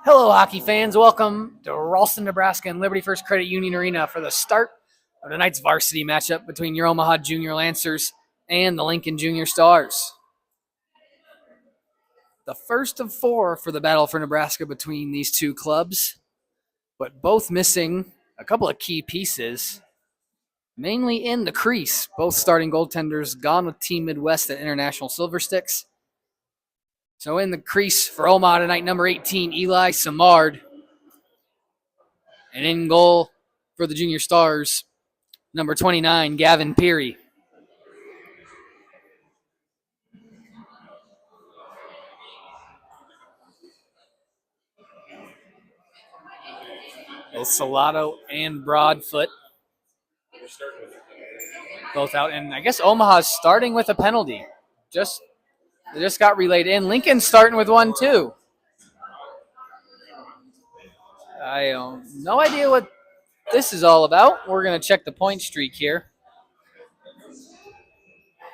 Hello, hockey fans. Welcome to Ralston, Nebraska and Liberty First Credit Union Arena for the start of tonight's varsity matchup between your Omaha Junior Lancers and the Lincoln Junior Stars. The first of four for the battle for Nebraska between these two clubs, but both missing a couple of key pieces, mainly in the crease. Both starting goaltenders gone with Team Midwest at International Silver Sticks. So in the crease for Omaha tonight, number 18, Eli Samard. And in goal for the Junior Stars, number 29, Gavin Peary. Both Salato and Broadfoot both out. And I guess Omaha's starting with a penalty. They just got relayed in. Lincoln's starting with one, too. I have no idea what this is all about. We're going to check the point streak here.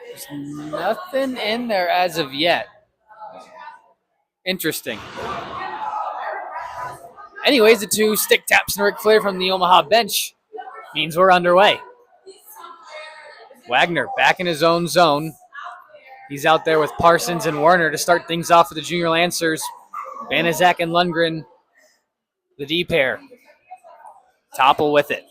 There's nothing in there as of yet. Interesting. Anyways, the two stick taps and Ric Flair from the Omaha bench means we're underway. Wagner back in his own zone. He's out there with Parsons and Werner to start things off for the Junior Lancers. Banaszak and Lundgren, the D pair. Topple with it.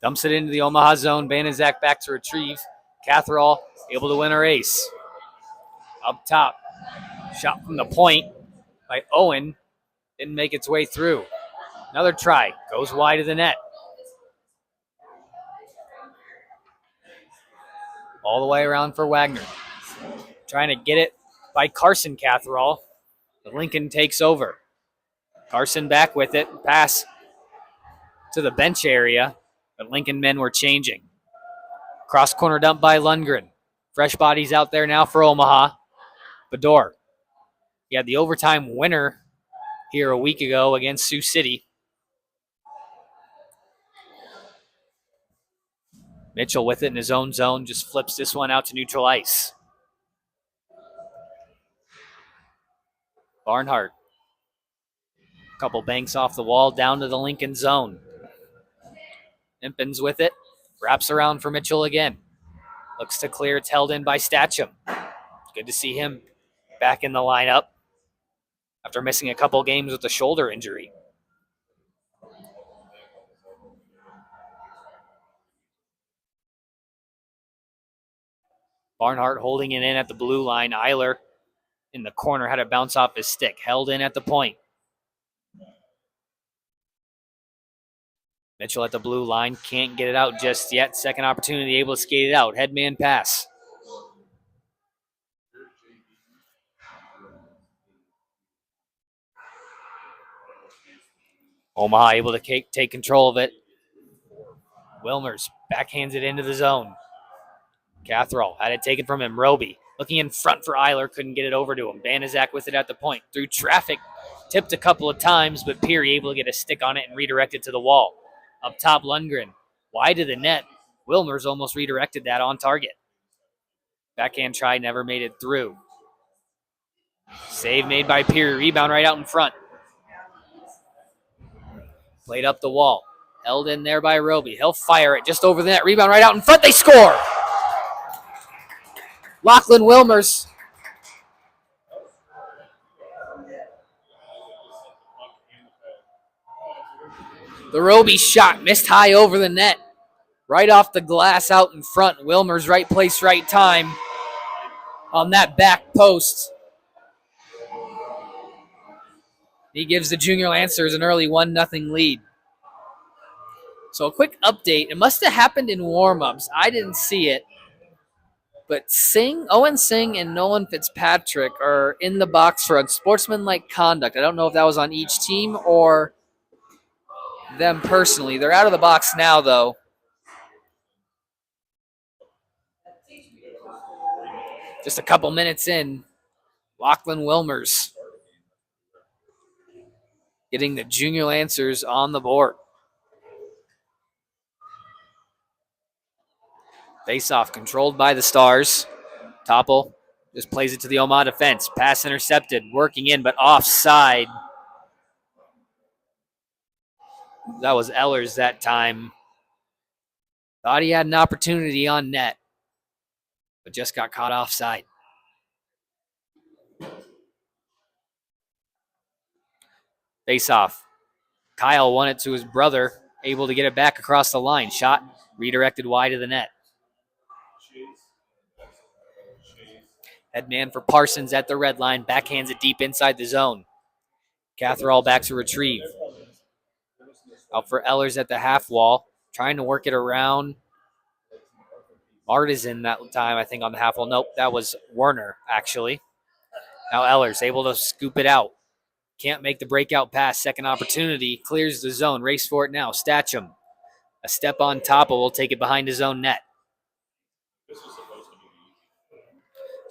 Dumps it into the Omaha zone. Banaszak back to retrieve. Catherall able to win a race. Up top. Shot from the point by Owen. Didn't make its way through. Another try. Goes wide of the net. All the way around for Wagner. Trying to get it by Carson Catherall. The Lincoln takes over. Carson back with it. Pass to the bench area, but Lincoln men were changing. Cross corner dump by Lundgren. Fresh bodies out there now for Omaha. Bador. He had the overtime winner here a week ago against Sioux City. Mitchell with it in his own zone, just flips this one out to neutral ice. Barnhart. Couple banks off the wall down to the Lincoln zone. Impens with it. Wraps around for Mitchell again. Looks to clear. It's held in by Statcham. Good to see him back in the lineup after missing a couple games with a shoulder injury. Barnhart holding it in at the blue line. Eiler in the corner had a bounce off his stick. Held in at the point. Mitchell at the blue line. Can't get it out just yet. Second opportunity, able to skate it out. Headman pass. Omaha able to take control of it. Wilmers backhands it into the zone. Catherall had it taken from him. Roby looking in front for Eiler. Couldn't get it over to him. Banaszak with it at the point. Through traffic. Tipped a couple of times, but Peary able to get a stick on it and redirect it to the wall. Up top, Lundgren. Wide of the net. Wilmers almost redirected that on target. Backhand try, never made it through. Save made by Peary. Rebound right out in front. Played up the wall. Held in there by Roby. He'll fire it just over the net. Rebound right out in front. They score! Lachlan Wilmers. The Roby shot missed high over the net. Right off the glass out in front. Wilmers right place, right time on that back post. He gives the Junior Lancers an early 1-0 lead. So a quick update. It must have happened in warm-ups. I didn't see it. But Owen Singh and Nolan Fitzpatrick are in the box for unsportsmanlike conduct. I don't know if that was on each team or them personally. They're out of the box now, though. Just a couple minutes in, Lachlan Wilmers getting the Junior Lancers on the board. Face-off controlled by the Stars. Topple just plays it to the Omaha defense. Pass intercepted, working in, but offside. That was Ellers that time. Thought he had an opportunity on net, but just got caught offside. Face off. Kyle won it to his brother, able to get it back across the line. Shot redirected wide of the net. Headman for Parsons at the red line. Backhands it deep inside the zone. Catherall back to retrieve. Out for Ellers at the half wall. Trying to work it around. Artisan that time, I think, on the half wall. Nope, that was Werner, actually. Now Ellers able to scoop it out. Can't make the breakout pass. Second opportunity. Clears the zone. Race for it now. Statcham. A step on top, but will take it behind his own net.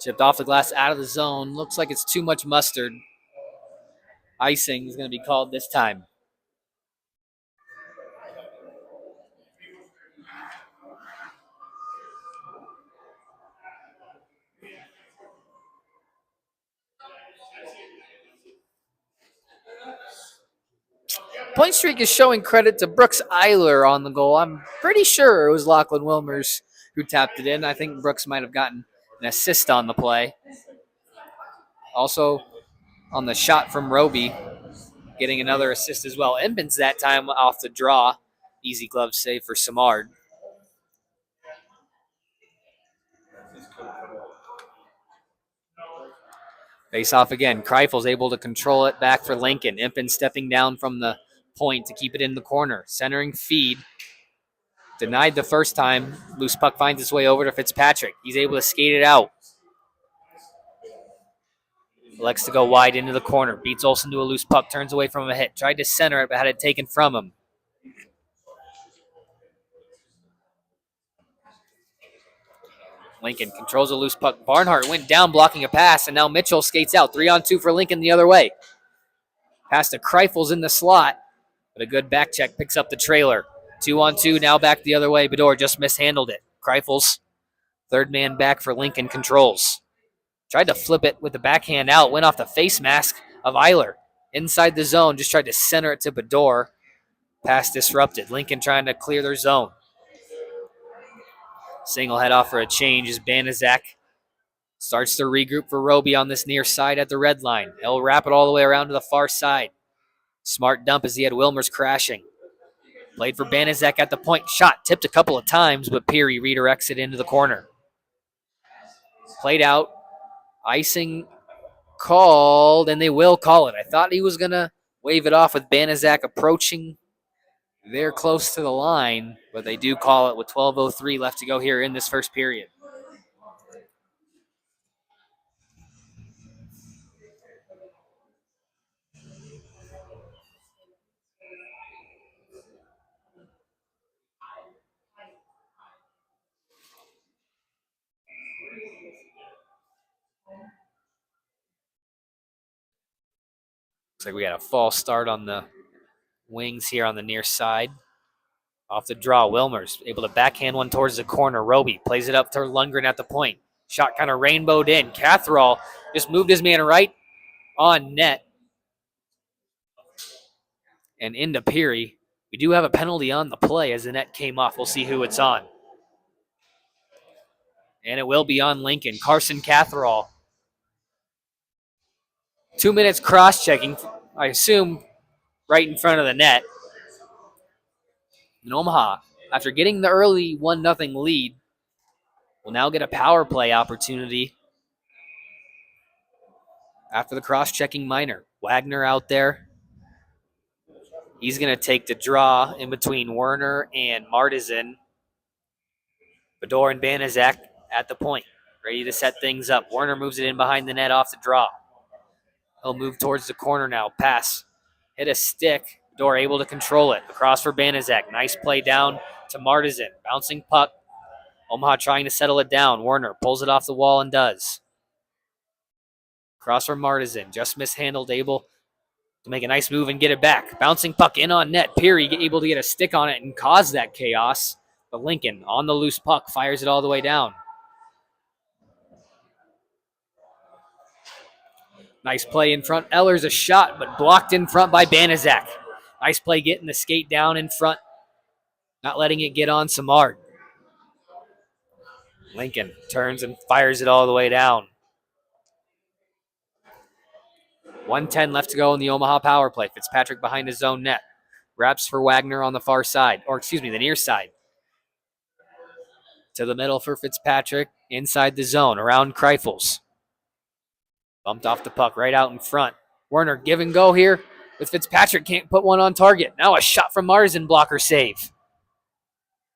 Chipped off the glass out of the zone. Looks like it's too much mustard. Icing is going to be called this time. Point streak is showing credit to Brooks Eiler on the goal. I'm pretty sure it was Lachlan Wilmers who tapped it in. I think Brooks might have gotten an assist on the play. Also on the shot from Roby, getting another assist as well. Embens that time off the draw. Easy glove save for Samard. Face off again. Kreifel's able to control it back for Lincoln. Impin stepping down from the point to keep it in the corner. Centering feed. Denied the first time. Loose puck finds its way over to Fitzpatrick. He's able to skate it out. Elects to go wide into the corner. Beats Olsen to a loose puck. Turns away from a hit. Tried to center it, but had it taken from him. Lincoln controls a loose puck. Barnhart went down blocking a pass, and now Mitchell skates out. 3-on-2 for Lincoln the other way. Pass to Kreifel's in the slot, but a good back check picks up the trailer. 2-on-2, now back the other way. Bedore just mishandled it. Kreifel's third man back for Lincoln controls. Tried to flip it with the backhand out. Went off the face mask of Eiler. Inside the zone, just tried to center it to Bedore. Pass disrupted. Lincoln trying to clear their zone. Single head off for a change as Banaszak starts to regroup for Roby on this near side at the red line. He'll wrap it all the way around to the far side. Smart dump as he had Wilmers crashing. Played for Banaszak at the point. Shot tipped a couple of times, but Peary redirects it into the corner. Played out. Icing called, and they will call it. I thought he was going to wave it off with Banaszak approaching there close to the line, but they do call it with 12:03 left to go here in this first period. Looks like we got a false start on the wings here on the near side. Off the draw, Wilmers able to backhand one towards the corner. Roby plays it up to Lundgren at the point. Shot kind of rainbowed in. Catherall just moved his man right on net and into Peary. We do have a penalty on the play as the net came off. We'll see who it's on. And it will be on Lincoln. Carson Catherall. 2 minutes cross-checking, I assume, right in front of the net. And Omaha, after getting the early 1-0 lead, will now get a power play opportunity after the cross-checking minor. Wagner out there. He's going to take the draw in between Werner and Martizan. Bedore and Banaszak at the point, ready to set things up. Werner moves it in behind the net off the draw. He'll move towards the corner now. Pass. Hit a stick. Bedore able to control it. Across for Banaszak. Nice play down to Martizan. Bouncing puck. Omaha trying to settle it down. Werner pulls it off the wall and does. Cross for Martizan. Just mishandled. Able to make a nice move and get it back. Bouncing puck in on net. Peary able to get a stick on it and cause that chaos. But Lincoln on the loose puck fires it all the way down. Nice play in front. Eller's a shot, but blocked in front by Banaszak. Nice play getting the skate down in front, not letting it get on Samard. Lincoln turns and fires it all the way down. 1:10 left to go in the Omaha power play. Fitzpatrick behind his own net. Wraps for Wagner on the far side, the near side. To the middle for Fitzpatrick, inside the zone, around Kreifels. Bumped off the puck right out in front. Werner give and go here, but Fitzpatrick can't put one on target. Now a shot from Marzen, blocker save.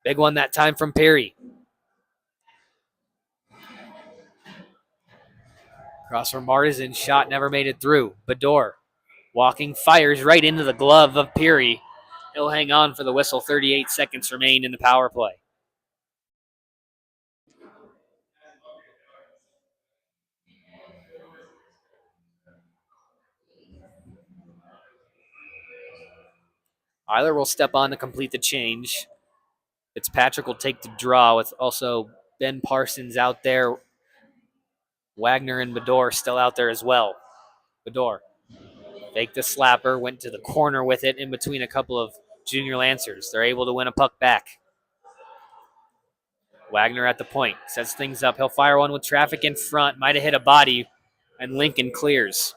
Big one that time from Perry. Cross from Marzen, shot never made it through. Bador walking, fires right into the glove of Peary. He'll hang on for the whistle. 38 seconds remain in the power play. Eiler will step on to complete the change. Fitzpatrick will take the draw with also Ben Parsons out there. Wagner and Bador still out there as well. Bador faked the slapper, went to the corner with it in between a couple of junior Lancers. They're able to win a puck back. Wagner at the point, sets things up. He'll fire one with traffic in front. Might have hit a body, and Lincoln clears.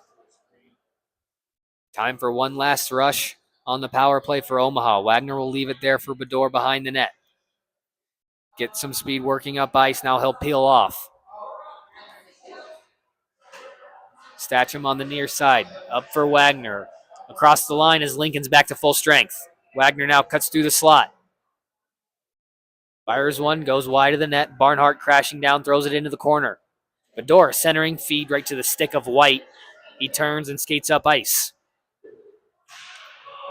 Time for one last rush on the power play for Omaha. Wagner will leave it there for Bador behind the net. Get some speed working up ice. Now he'll peel off. Statcham on the near side. Up for Wagner. Across the line as Lincoln's back to full strength. Wagner now cuts through the slot. Fires one, goes wide of the net. Barnhart crashing down, throws it into the corner. Bador centering, feed right to the stick of White. He turns and skates up ice.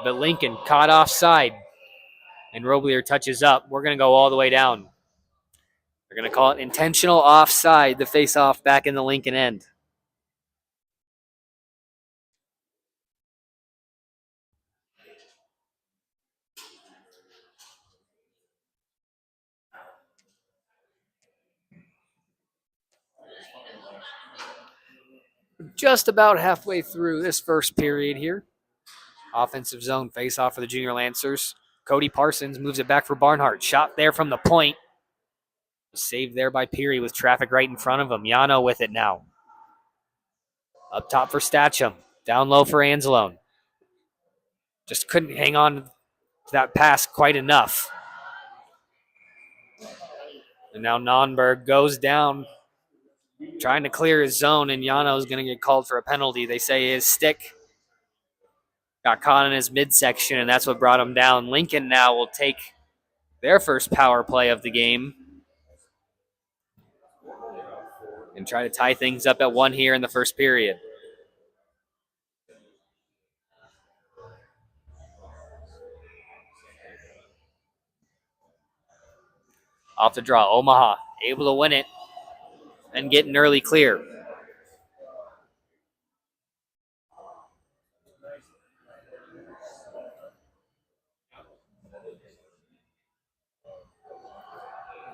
But Lincoln caught offside. And Roblier touches up. We're going to go all the way down. They're going to call it intentional offside, the face-off back in the Lincoln end. Just about halfway through this first period here. Offensive zone face-off for the junior Lancers. Cody Parsons moves it back for Barnhart. Shot there from the point. Saved there by Peary with traffic right in front of him. Yano with it now. Up top for Statcham. Down low for Anzalone. Just couldn't hang on to that pass quite enough. And now Nonberg goes down, trying to clear his zone, and Yano's going to get called for a penalty. They say his stick got caught in his midsection, and that's what brought him down. Lincoln now will take their first power play of the game and try to tie things up at one here in the first period. Off the draw, Omaha able to win it and get an early clear.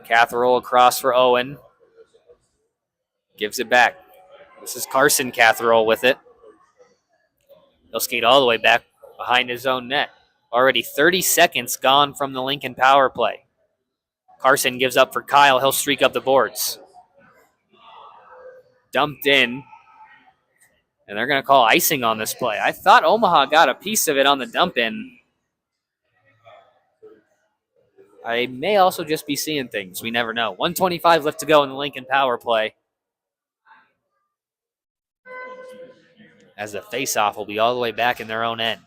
Catherall across for Owen. Gives it back. This is Carson Catherall with it. He'll skate all the way back behind his own net. Already 30 seconds gone from the Lincoln power play. Carson gives up for Kyle. He'll streak up the boards. Dumped in. And they're going to call icing on this play. I thought Omaha got a piece of it on the dump in. I may also just be seeing things. We never know. 1:25 left to go in the Lincoln power play. As the face-off will be all the way back in their own end.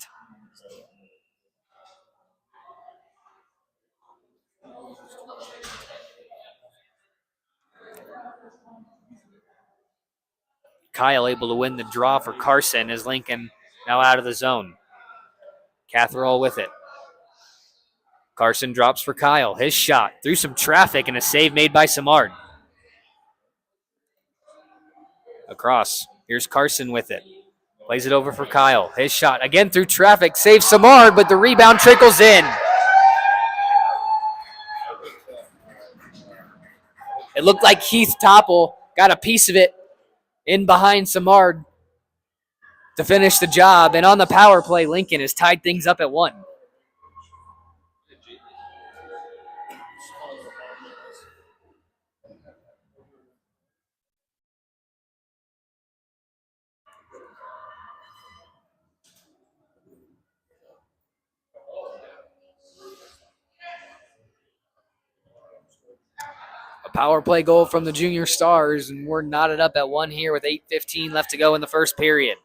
Kyle able to win the draw for Carson as Lincoln now out of the zone. Catherall with it. Carson drops for Kyle. His shot through some traffic and a save made by Samard. Across. Here's Carson with it. Plays it over for Kyle. His shot again through traffic. Saves Samard, but the rebound trickles in. It looked like Heath Topple got a piece of it in behind Samard. to finish the job. And on the power play, Lincoln has tied things up at 1. A power play goal from the Junior Stars, and we're knotted up at 1 here with 8:15 left to go in the first period.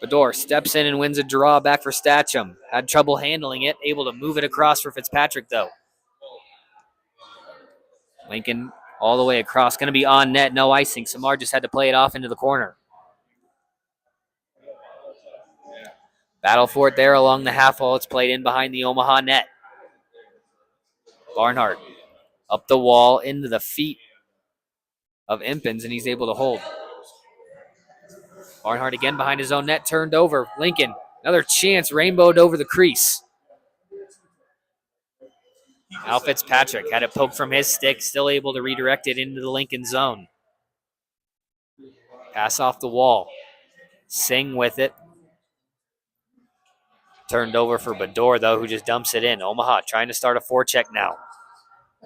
Bador steps in and wins a draw back for Statcham. Had trouble handling it, able to move it across for Fitzpatrick, though. Lincoln all the way across. Going to be on net, no icing. Samar just had to play it off into the corner. Battle for it there along the half wall. It's played in behind the Omaha net. Barnhart up the wall into the feet of Impens, and he's able to hold. Barnhart again behind his own net, turned over. Lincoln, another chance, rainbowed over the crease. Al Fitzpatrick had it poked from his stick, still able to redirect it into the Lincoln zone. Pass off the wall. Singh with it. Turned over for Bador, though, who just dumps it in. Omaha trying to start a forecheck now.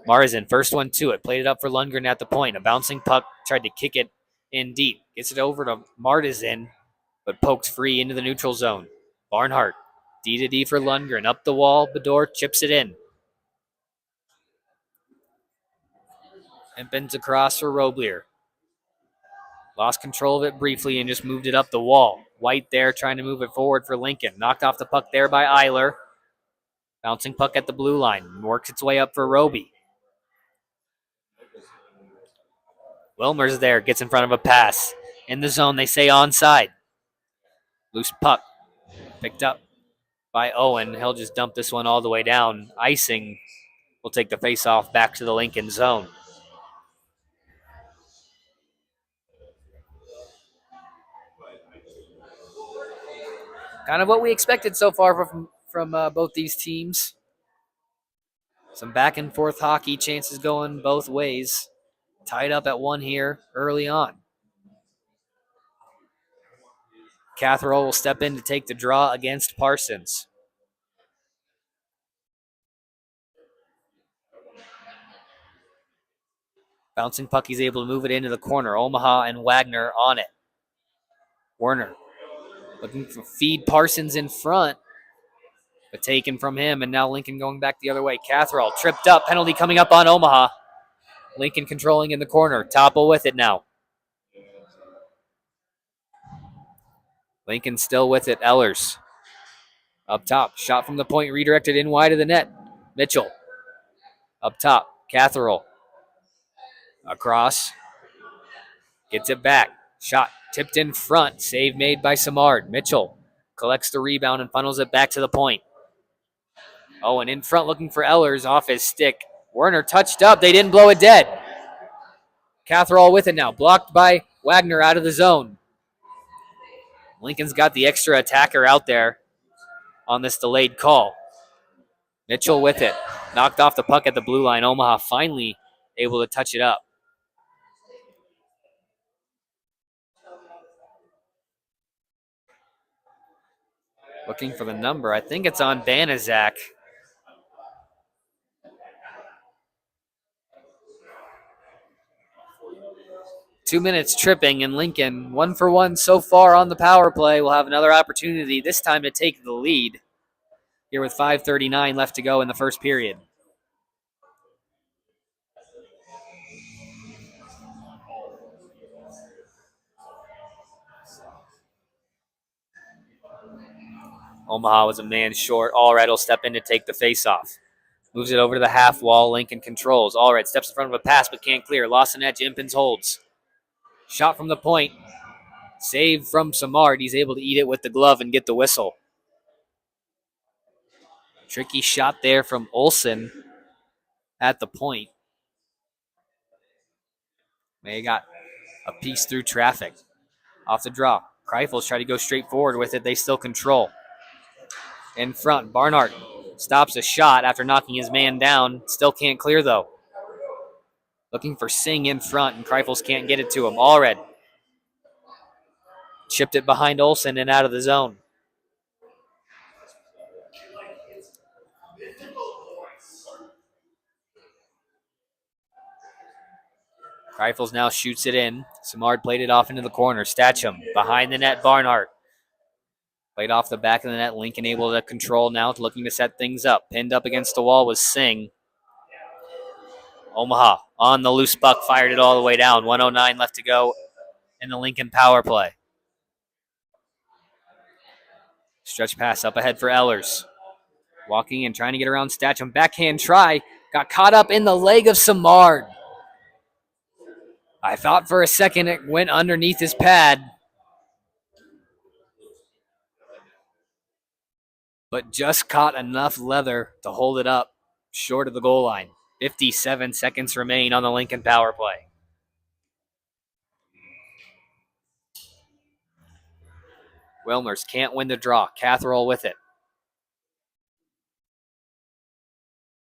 Marzin, first one to it. Played it up for Lundgren at the point. A bouncing puck, tried to kick it in deep. Gets it over to Martizin, but poked free into the neutral zone. Barnhart, D to D for Lundgren. Up the wall, Bador chips it in. Impens across for Roblier. Lost control of it briefly and just moved it up the wall. White there trying to move it forward for Lincoln. Knocked off the puck there by Eiler. Bouncing puck at the blue line. Works its way up for Roby. Wilmer's there. Gets in front of a pass. In the zone, they say onside. Loose puck. Picked up by Owen. He'll just dump this one all the way down. Icing will take the face-off back to the Lincoln zone. Kind of what we expected so far from both these teams. Some back and forth hockey, chances going both ways. Tied up at 1 here early on. Catherall will step in to take the draw against Parsons. Bouncing puck, he's able to move it into the corner. Omaha and Wagner on it. Werner looking for feed Parsons in front, but taken from him, and now Lincoln going back the other way. Catherall tripped up, penalty coming up on Omaha. Lincoln controlling in the corner. Topple with it now. Lincoln still with it. Ehlers up top. Shot from the point, redirected in wide of the net. Mitchell up top. Catherall across. Gets it back. Shot tipped in front. Save made by Samard. Mitchell collects the rebound and funnels it back to the point. Oh, and in front looking for Ehlers off his stick. Werner touched up. They didn't blow it dead. Catherall with it now. Blocked by Wagner out of the zone. Lincoln's got the extra attacker out there on this delayed call. Mitchell with it. Knocked off the puck at the blue line. Omaha finally able to touch it up. Looking for the number. I think it's on Banaszak. Two minutes tripping, and Lincoln, 1 for 1 so far on the power play, will have another opportunity, this time to take the lead here with 5:39 left to go in the first period. Omaha was a man short. Allred will step in to take the faceoff. Moves it over to the half wall. Lincoln controls. Allred steps in front of a pass but can't clear. Lost an edge. Impens holds. Shot from the point. Save from Samard. He's able to eat it with the glove and get the whistle. Tricky shot there from Olsen at the point. They got a piece through traffic. Off the draw. Kreifels try to go straight forward with it. They still control. In front, Barnhart stops a shot after knocking his man down. Still can't clear, though. Looking for Singh in front, and Kreifels can't get it to him. Allred Chipped it behind Olsen and out of the zone. Rifles now shoots it in. Samard played it off into the corner. Statcham behind the net. Barnhart played off the back of the net. Lincoln able to control now, looking to set things up. Pinned up against the wall was Singh. Omaha on the loose puck, fired it all the way down. 1:09 left to go in the Lincoln power play. Stretch pass up ahead for Ehlers. Walking and trying to get around Statcham. Backhand try. Got caught up in the leg of Samard. I thought for a second it went underneath his pad. But just caught enough leather to hold it up short of the goal line. 57 seconds remain on the Lincoln power play. Wilmers can't win the draw. Catherall with it.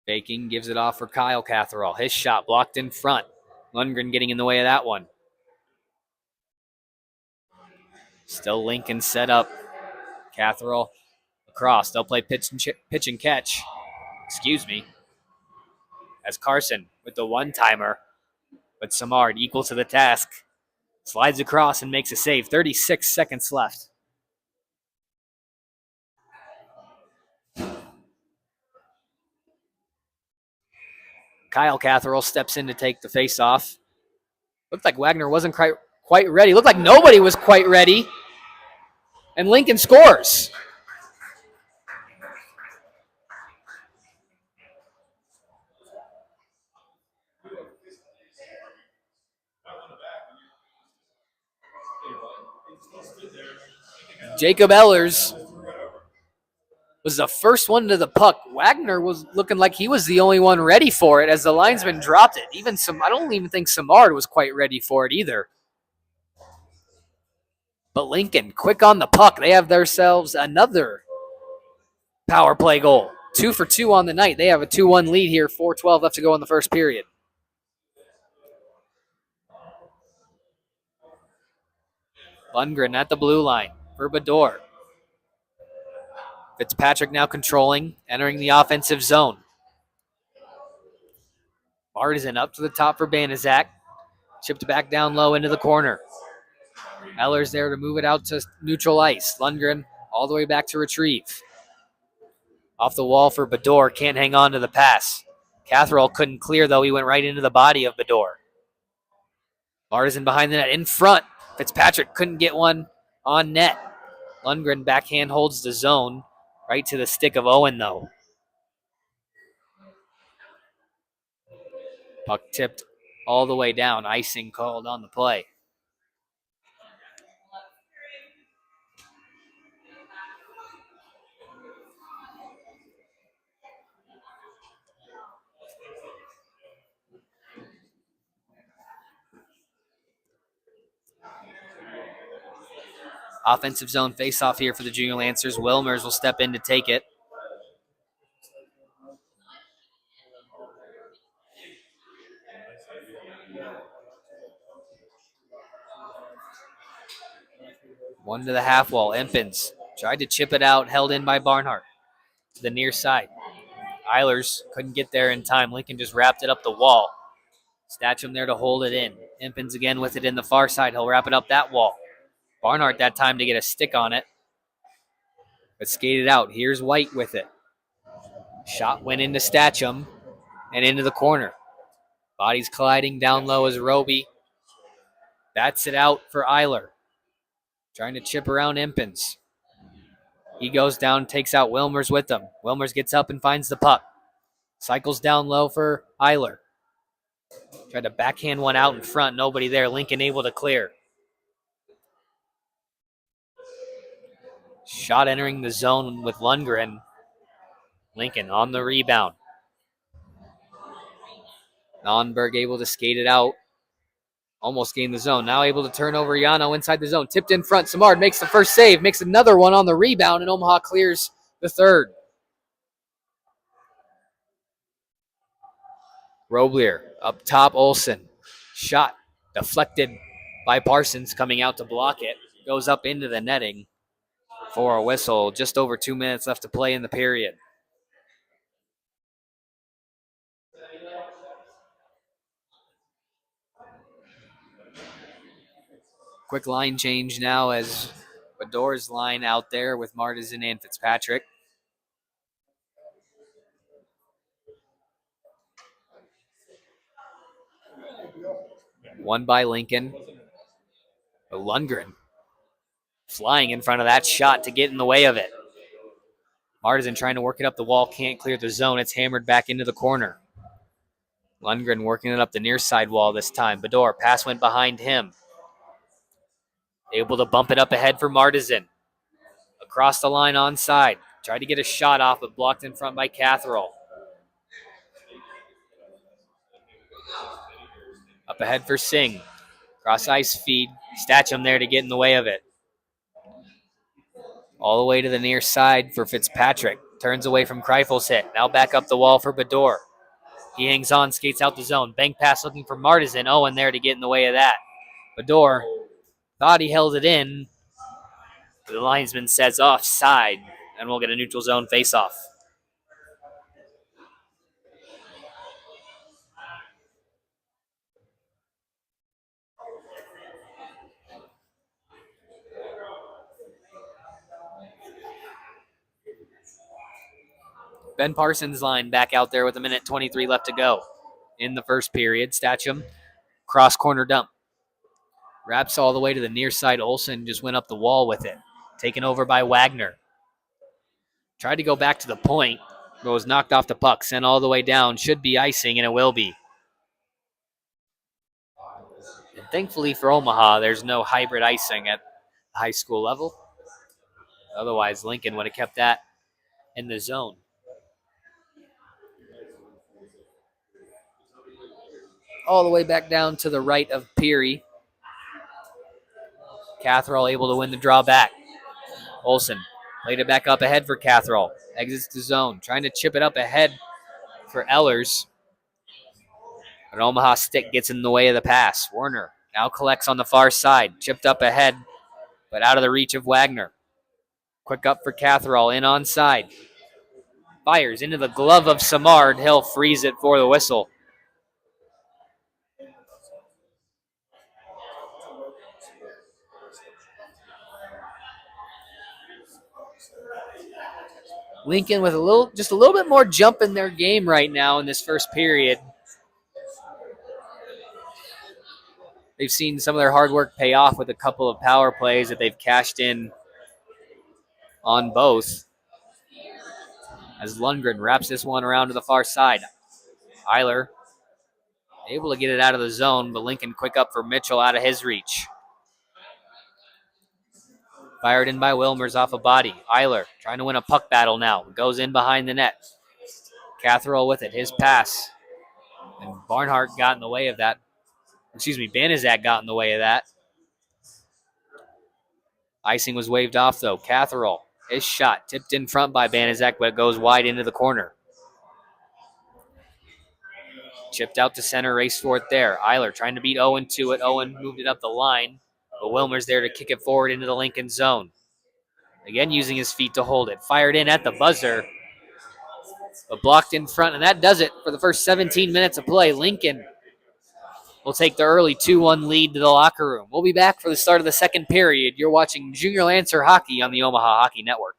Baking gives it off for Kyle Catherall. His shot blocked in front. Lundgren getting in the way of that one. Still Lincoln set up. Catherall across. They'll play pitch and catch. Excuse me. As Carson with the one-timer. But Samard equal to the task. Slides across and makes a save. 36 seconds left. Kyle Catherall steps in to take the face-off. Looked like Wagner wasn't quite ready. Looked like nobody was quite ready. And Lincoln scores. Jacob Ehlers was the first one to the puck. Wagner was looking like he was the only one ready for it as the linesman dropped it. I don't even think Samard was quite ready for it either. But Lincoln, quick on the puck. They have themselves another power play goal. 2 for 2 on the night. They have a 2-1 lead here. 4:12 left to go in the first period. Lundgren at the blue line for Bador. Fitzpatrick now controlling, entering the offensive zone. Partisan up to the top for Banaszak. Chipped back down low into the corner. Ehlers there to move it out to neutral ice. Lundgren all the way back to retrieve. Off the wall for Bador. Can't hang on to the pass. Catherall couldn't clear, though. He went right into the body of Bador. Partisan behind the net in front. Fitzpatrick couldn't get one on net. Lundgren backhand holds the zone. Right to the stick of Owen, though. Puck tipped all the way down. Icing called on the play. Offensive zone face-off here for the Junior Lancers. Wilmers will step in to take it. One to the half wall. Empins tried to chip it out, held in by Barnhart. To the near side. Ehlers couldn't get there in time. Lincoln just wrapped it up the wall. Statcham there to hold it in. Empins again with it in the far side. He'll wrap it up that wall. Barnhart that time to get a stick on it. But skated out. Here's White with it. Shot went into Statcham and into the corner. Bodies colliding down low as Roby. Bats it out for Eiler. Trying to chip around Empins. He goes down, takes out Wilmers with him. Wilmers gets up and finds the puck. Cycles down low for Eiler. Tried to backhand one out in front. Nobody there. Lincoln able to clear. Shot entering the zone with Lundgren. Lincoln on the rebound. Nonberg able to skate it out. Almost gained the zone. Now able to turn over Yano inside the zone. Tipped in front. Samard makes the first save. Makes another one on the rebound. And Omaha clears the third. Roblier up top. Olsen. Shot deflected by Parsons coming out to block it. goes up into the netting for a whistle. Just over 2 minutes left to play in the period. Quick line change now as Bador's line out there with Martisan and Fitzpatrick. One by Lincoln. But Lundgren flying in front of that shot to get in the way of it. Martisan trying to work it up the wall, can't clear the zone. It's hammered back into the corner. Lundgren working it up the near side wall this time. Bador, pass went behind him. Able to bump it up ahead for Martisan. Across the line onside. Tried to get a shot off, but blocked in front by Catherall. Up ahead for Singh. Cross ice feed. Statcham there to get in the way of it. All the way to the near side for Fitzpatrick. Turns away from Kreifel's hit. Now back up the wall for Bador. He hangs on, skates out the zone. Bank pass looking for Martisan. Owen there to get in the way of that. Bador thought he held it in. The linesman says offside, and we'll get a neutral zone faceoff. Ben Parsons' line back out there with 1:23 left to go in the first period. Statcham, cross corner dump. Wraps all the way to the near side. Olsen just went up the wall with it. Taken over by Wagner. Tried to go back to the point, but was knocked off the puck. Sent all the way down. Should be icing, and it will be. And thankfully for Omaha, there's no hybrid icing at high school level. Otherwise, Lincoln would have kept that in the zone. All the way back down to the right of Peary. Catherall able to win the draw back. Olsen played it back up ahead for Catherall. Exits the zone. Trying to chip it up ahead for Ehlers. But Omaha stick gets in the way of the pass. Werner now collects on the far side. Chipped up ahead, but out of the reach of Wagner. Quick up for Catherall. In onside. Fires into the glove of Samard. He'll freeze it for the whistle. Lincoln with just a little bit more jump in their game right now in this first period. They've seen some of their hard work pay off with a couple of power plays that they've cashed in on both. As Lundgren wraps this one around to the far side. Eiler able to get it out of the zone, but Lincoln quick up for Mitchell out of his reach. Fired in by Wilmers off a body. Eiler trying to win a puck battle now. Goes in behind the net. Catherall with it. His pass. And Barnhart got in the way of that. Banizak got in the way of that. Icing was waved off, though. Catherall, his shot tipped in front by Banizak, but it goes wide into the corner. Chipped out to center, raced for it there. Eiler trying to beat Owen to it. Owen moved it up the line, but Wilmer's there to kick it forward into the Lincoln zone. Again, using his feet to hold it. Fired in at the buzzer, but blocked in front, and that does it for the first 17 minutes of play. Lincoln will take the early 2-1 lead to the locker room. We'll be back for the start of the second period. You're watching Junior Lancer Hockey on the Omaha Hockey Network.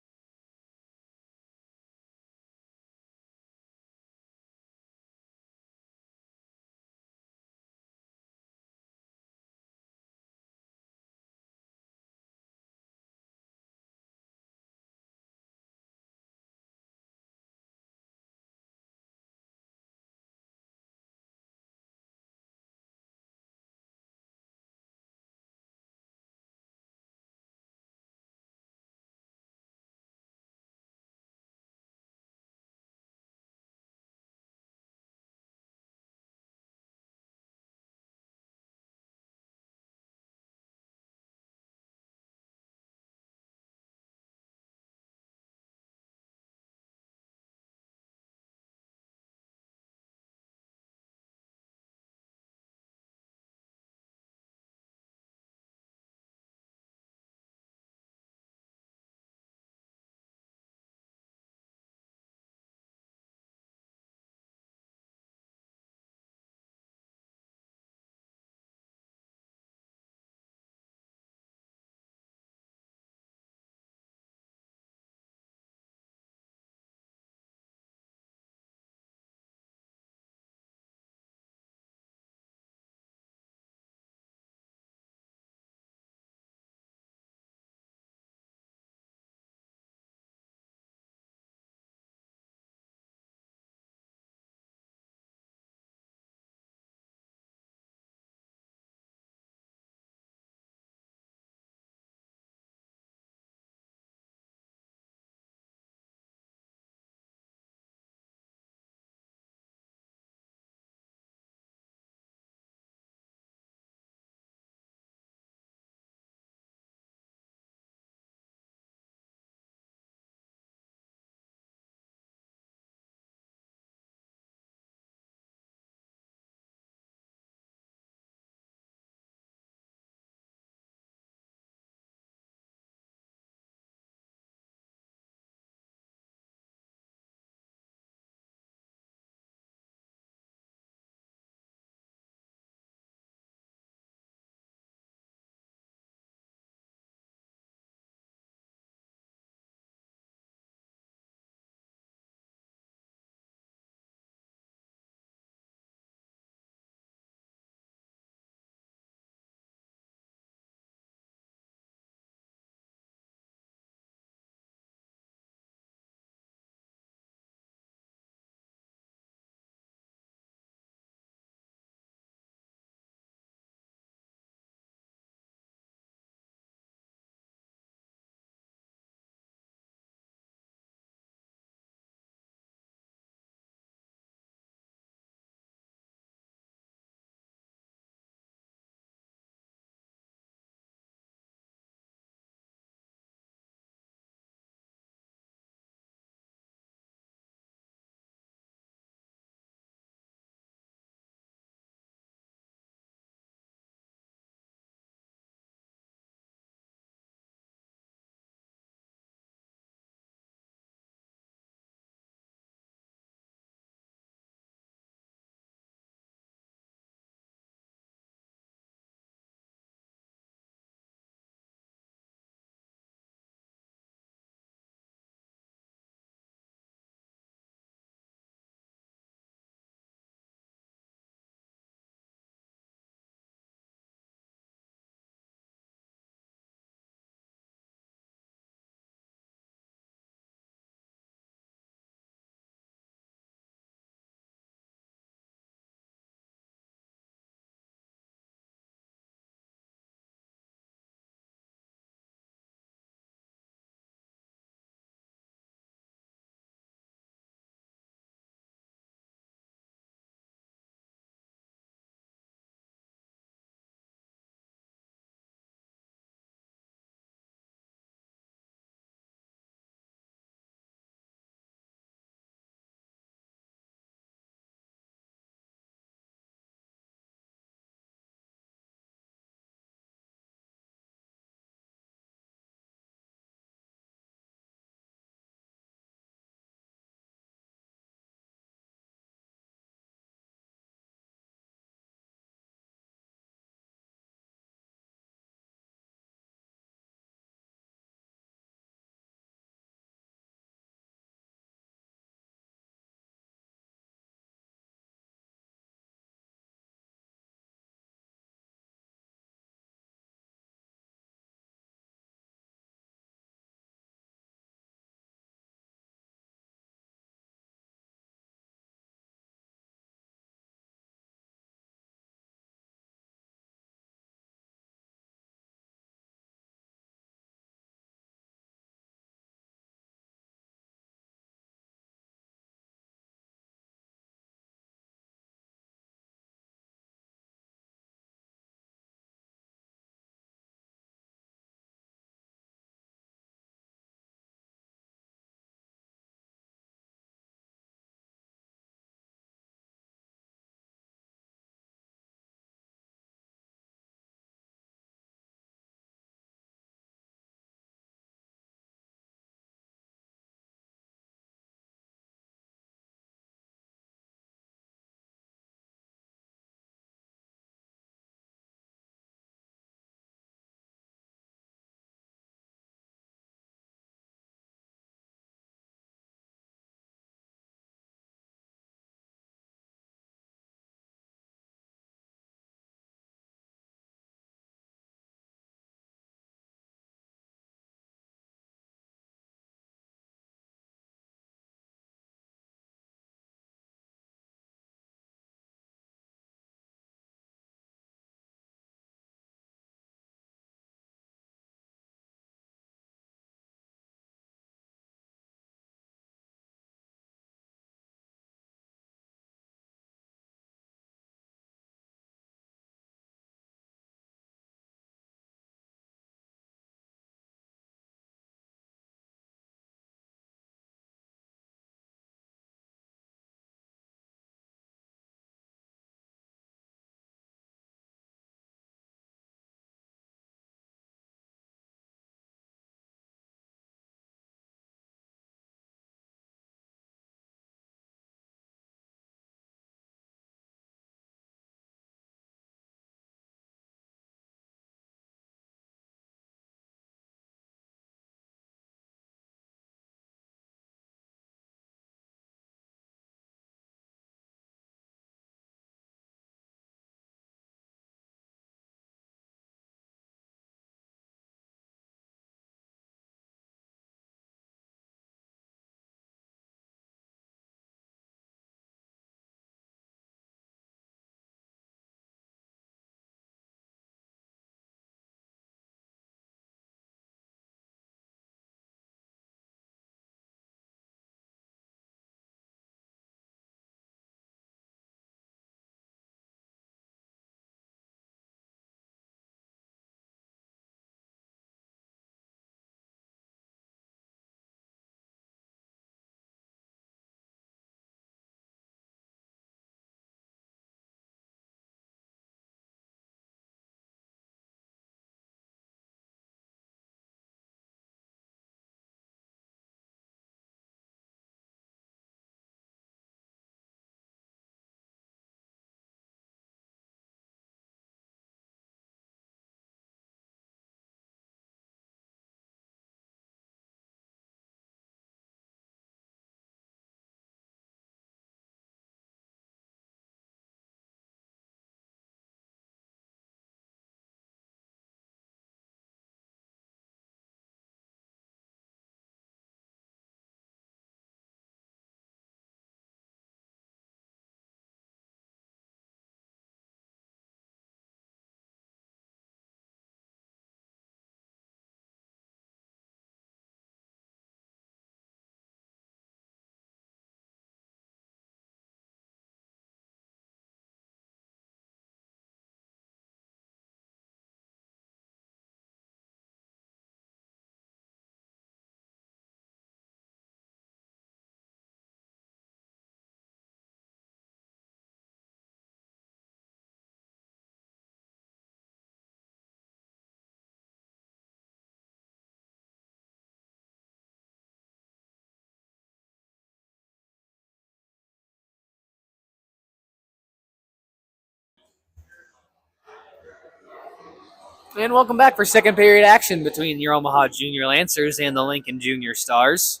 And welcome back for second period action between your Omaha Junior Lancers and the Lincoln Junior Stars.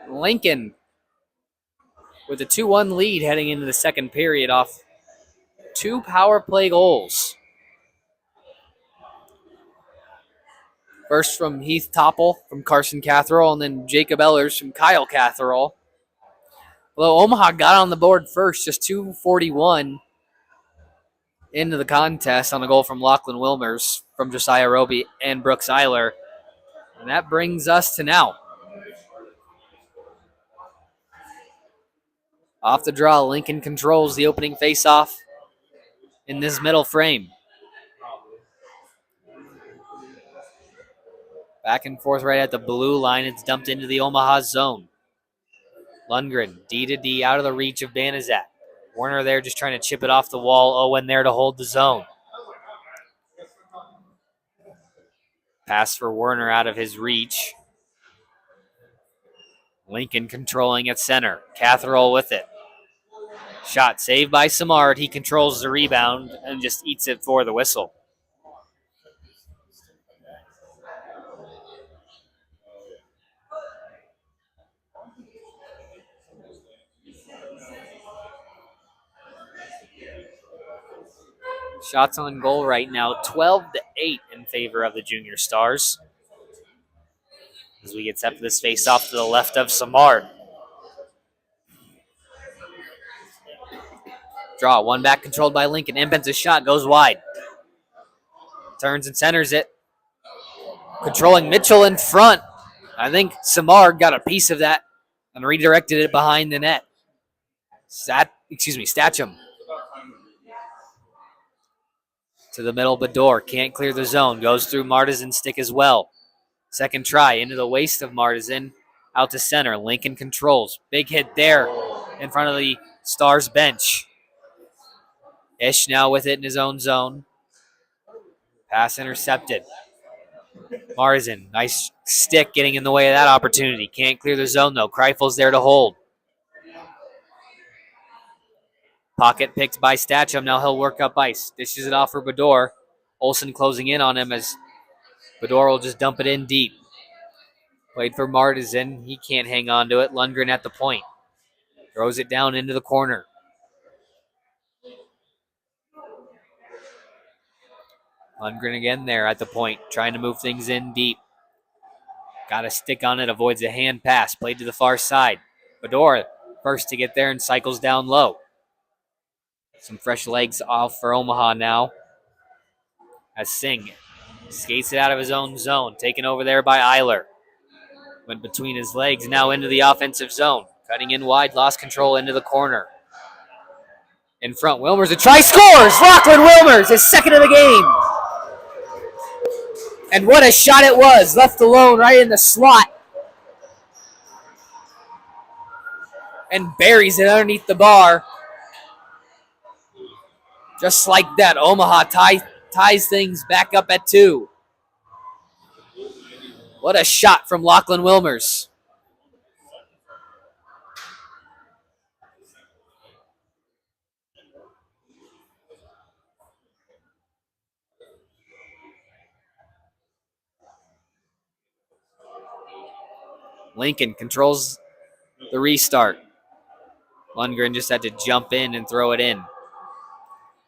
Lincoln with a 2-1 lead heading into the second period off 2 power play goals. First from Heath Topple from Carson Catherall, and then Jacob Ellers from Kyle Catherall. Although Omaha got on the board first, just 2:41 into the contest on a goal from Lachlan Wilmers, from Josiah Roby, and Brooks Eiler. And that brings us to now. Off the draw, Lincoln controls the opening faceoff in this middle frame. Back and forth right at the blue line. It's dumped into the Omaha zone. Lundgren, D to D, out of the reach of Banizak. Warner there just trying to chip it off the wall. Owen there to hold the zone. Pass for Werner out of his reach. Lincoln controlling at center. Catherall with it. Shot saved by Samard. He controls the rebound and just eats it for the whistle. Shots on goal right now, 12-8 in favor of the Junior Stars. As we get set for this face-off to the left of Samard. Draw, one back controlled by Lincoln. Impen's shot goes wide. Turns and centers it. Controlling Mitchell in front. I think Samard got a piece of that and redirected it behind the net. Statcham. To the middle, Bador can't clear the zone. Goes through Martisan's stick as well. Second try into the waist of Martisan. Out to center. Lincoln controls. Big hit there in front of the Stars bench. Ish now with it in his own zone. Pass intercepted. Martisan, nice stick getting in the way of that opportunity. Can't clear the zone though. Kreifel's there to hold. Pocket picked by Statcham. Now he'll work up ice. Dishes it off for Bador. Olsen closing in on him as Bador will just dump it in deep. Played for Martisan. He can't hang on to it. Lundgren at the point. Throws it down into the corner. Lundgren again there at the point, trying to move things in deep. Got a stick on it, avoids a hand pass. Played to the far side. Bador first to get there and cycles down low. Some fresh legs off for Omaha now. As Singh skates it out of his own zone, taken over there by Eiler. Went between his legs, now into the offensive zone. Cutting in wide, lost control into the corner. In front, Wilmers, a try, scores! Lachlan Wilmers, his second of the game. And what a shot it was, left alone right in the slot. And buries it underneath the bar. Just like that, Omaha ties things back up at 2. What a shot from Lachlan Wilmers. Lincoln controls the restart. Lundgren just had to jump in and throw it in.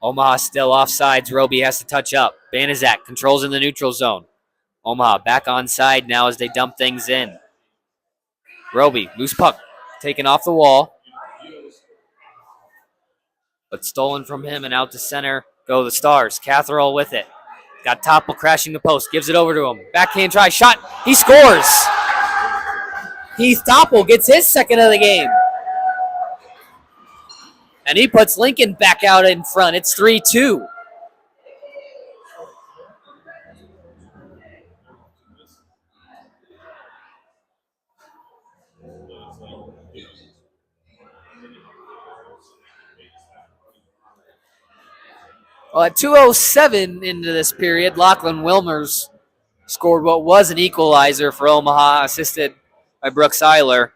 Omaha still offsides. Roby has to touch up. Banizak controls in the neutral zone. Omaha back onside now as they dump things in. Roby, loose puck, taken off the wall. But stolen from him and out to center go the Stars. Catherall with it. Got Topple crashing the post. Gives it over to him. Backhand try. Shot. He scores. Heath Topple gets his second of the game. And he puts Lincoln back out in front. It's 3-2. Well, at 2:07 into this period, Lachlan Wilmers scored what was an equalizer for Omaha, assisted by Brooks Eiler.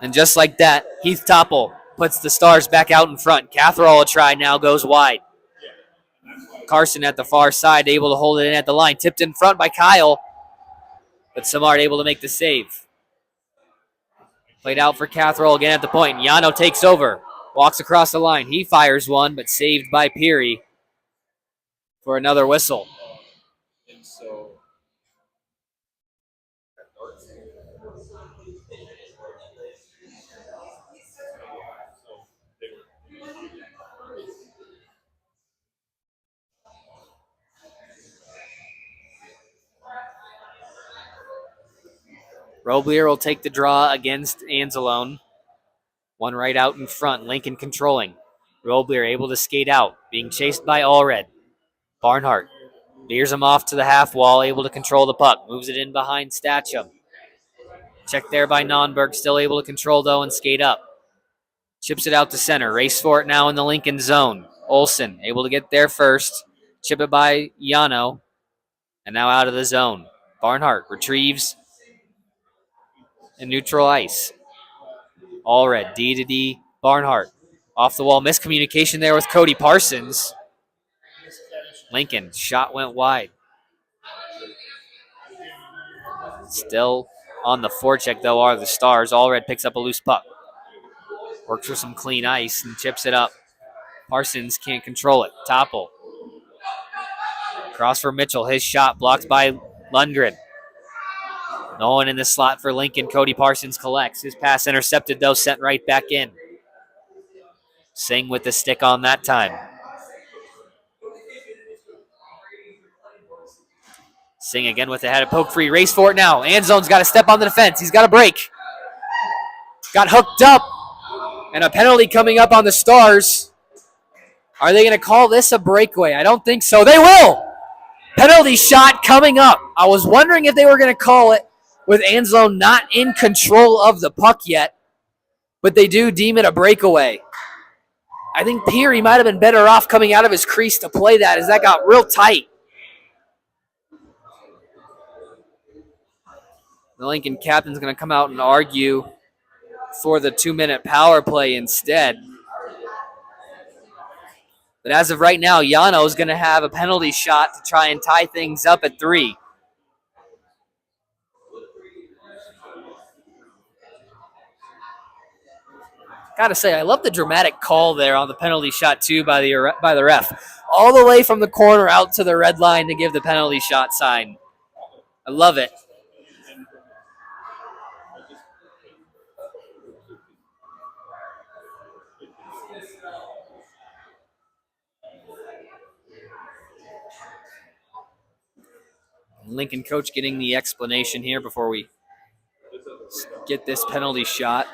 And just like that, Heath Topple puts the Stars back out in front. Catherall a try now goes wide. Carson at the far side, able to hold it in at the line. Tipped in front by Kyle, but Samard able to make the save. Played out for Catherall again at the point. Yano takes over, walks across the line. He fires one, but saved by Peary for another whistle. Roblier will take the draw against Anzalone. One right out in front. Lincoln controlling. Roblier able to skate out, being chased by Allred. Barnhart veers him off to the half wall, able to control the puck. Moves it in behind Statcham. Checked there by Nonberg, still able to control though and skate up. Chips it out to center. Race for it now in the Lincoln zone. Olsen able to get there first. Chip it by Yano. And now out of the zone. Barnhart retrieves in neutral ice. Allred, D to D. Barnhart. Off the wall. Miscommunication there with Cody Parsons. Lincoln. Shot went wide. Still on the forecheck, though, are the Stars. Allred picks up a loose puck. Works for some clean ice and chips it up. Parsons can't control it. Topple. Cross for Mitchell. His shot blocked by Lundgren. No one in the slot for Lincoln. Cody Parsons collects. His pass intercepted, though, sent right back in. Singh with the stick on that time. Singh again with the head of poke free. Race for it now. Anzone's got to step on the defense. He's got a break. Got hooked up. And a penalty coming up on the Stars. Are they going to call this a breakaway? I don't think so. They will. Penalty shot coming up. I was wondering if they were going to call it with Anzalone not in control of the puck yet. But they do deem it a breakaway. I think Peary might have been better off coming out of his crease to play that, as that got real tight. The Lincoln captain's going to come out and argue for the 2-minute power play instead. But as of right now, Yano is going to have a penalty shot to try and tie things up at 3. Gotta say, I love the dramatic call there on the penalty shot too by the ref. All the way from the corner out to the red line to give the penalty shot sign. I love it. Lincoln coach getting the explanation here before we get this penalty shot.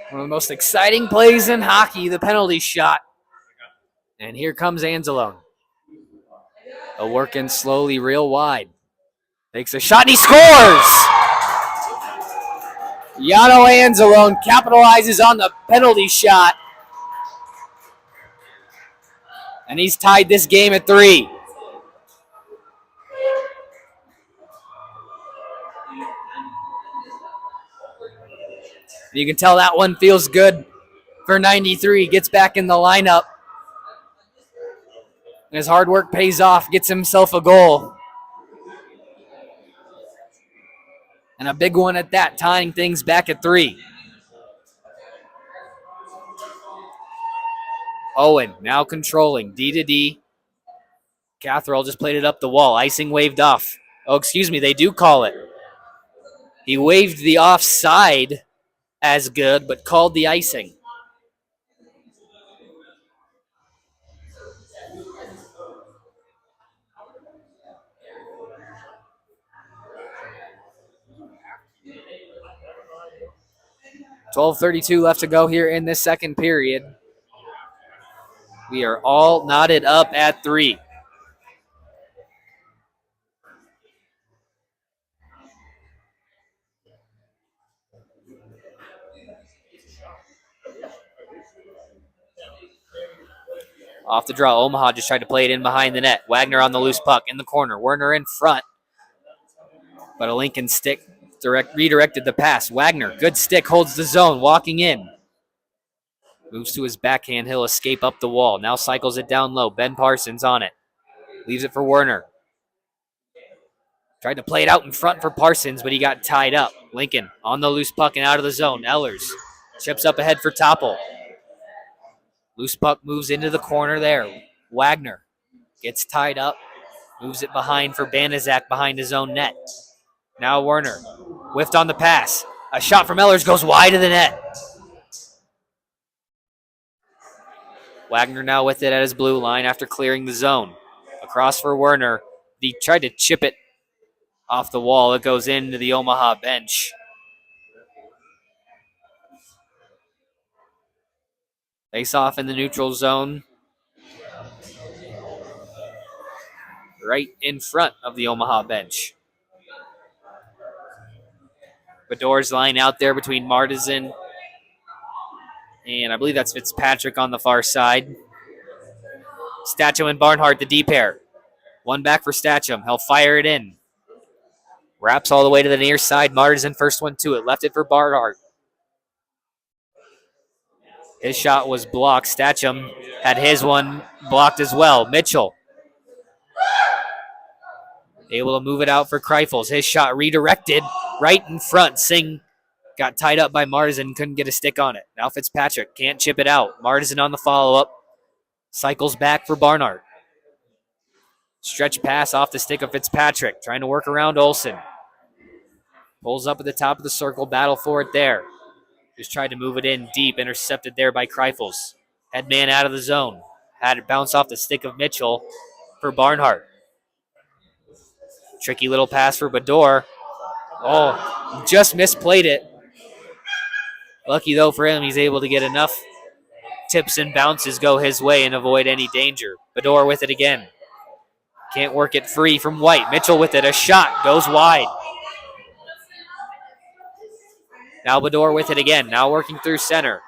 One of the most exciting plays in hockey, the penalty shot. And here comes Anzalone. A working slowly real wide. Takes a shot and he scores! Yano Anzalone capitalizes on the penalty shot. And he's tied this game at 3. You can tell that one feels good for 93. Gets back in the lineup. And his hard work pays off. Gets himself a goal. And a big one at that, tying things back at 3. Owen now controlling. D to D. Catherall just played it up the wall. Icing waved off. Oh, excuse me. They do call it. He waved the offside as good, but called the icing. .12:32 left to go here in this second period. We are all knotted up at 3. Off the draw, Omaha just tried to play it in behind the net. Wagner on the loose puck in the corner. Werner in front. But a Lincoln stick redirected the pass. Wagner, good stick, holds the zone, walking in. Moves to his backhand. He'll escape up the wall. Now cycles it down low. Ben Parsons on it. Leaves it for Werner. Tried to play it out in front for Parsons, but he got tied up. Lincoln on the loose puck and out of the zone. Ehlers chips up ahead for Topple. Loose puck moves into the corner there. Wagner gets tied up. Moves it behind for Banaszak behind his own net. Now Werner whiffed on the pass. A shot from Ehlers goes wide of the net. Wagner now with it at his blue line after clearing the zone. Across for Werner. He tried to chip it off the wall. It goes into the Omaha bench. Face off in the neutral zone. Right in front of the Omaha bench. Bador's line out there between Martizan and I believe that's Fitzpatrick on the far side. Stacham and Barnhart, the D pair. One back for Stacham. He'll fire it in. Wraps all the way to the near side. Martizan first one to it. Left it for Barnhart. His shot was blocked. Stacham had his one blocked as well. Mitchell able to move it out for Kreifels. His shot redirected right in front. Singh got tied up by Martizan, couldn't get a stick on it. Now Fitzpatrick can't chip it out. Martizan on the follow-up. Cycles back for Barnhart. Stretch pass off the stick of Fitzpatrick. Trying to work around Olsen. Pulls up at the top of the circle. Battle for it there. Just tried to move it in deep. Intercepted there by Kreifels. Headman out of the zone. Had it bounce off the stick of Mitchell for Barnhart. Tricky little pass for Bador. Oh, just misplayed it. Lucky, though, for him, he's able to get enough tips and bounces go his way and avoid any danger. Bador with it again. Can't work it free from White. Mitchell with it. A shot goes wide. Now Bador with it again. Now working through center.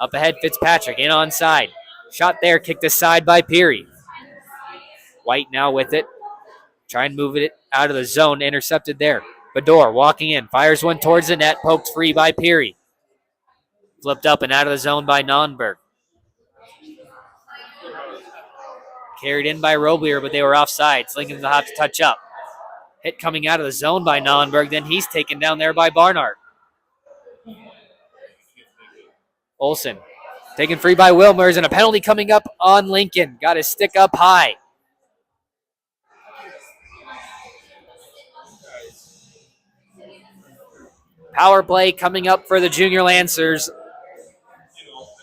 Up ahead, Fitzpatrick in onside. Shot there, kicked aside by Peary. White now with it. Trying to move it out of the zone. Intercepted there. Bador walking in. Fires one towards the net. Poked free by Peary. Flipped up and out of the zone by Nonberg. Carried in by Roblier, but they were offside. Lincoln will have to touch up. Hit coming out of the zone by Nonberg. Then he's taken down there by Barnhart. Olsen taken free by Wilmers, and a penalty coming up on Lincoln. Got his stick up high. Power play coming up for the Junior Lancers.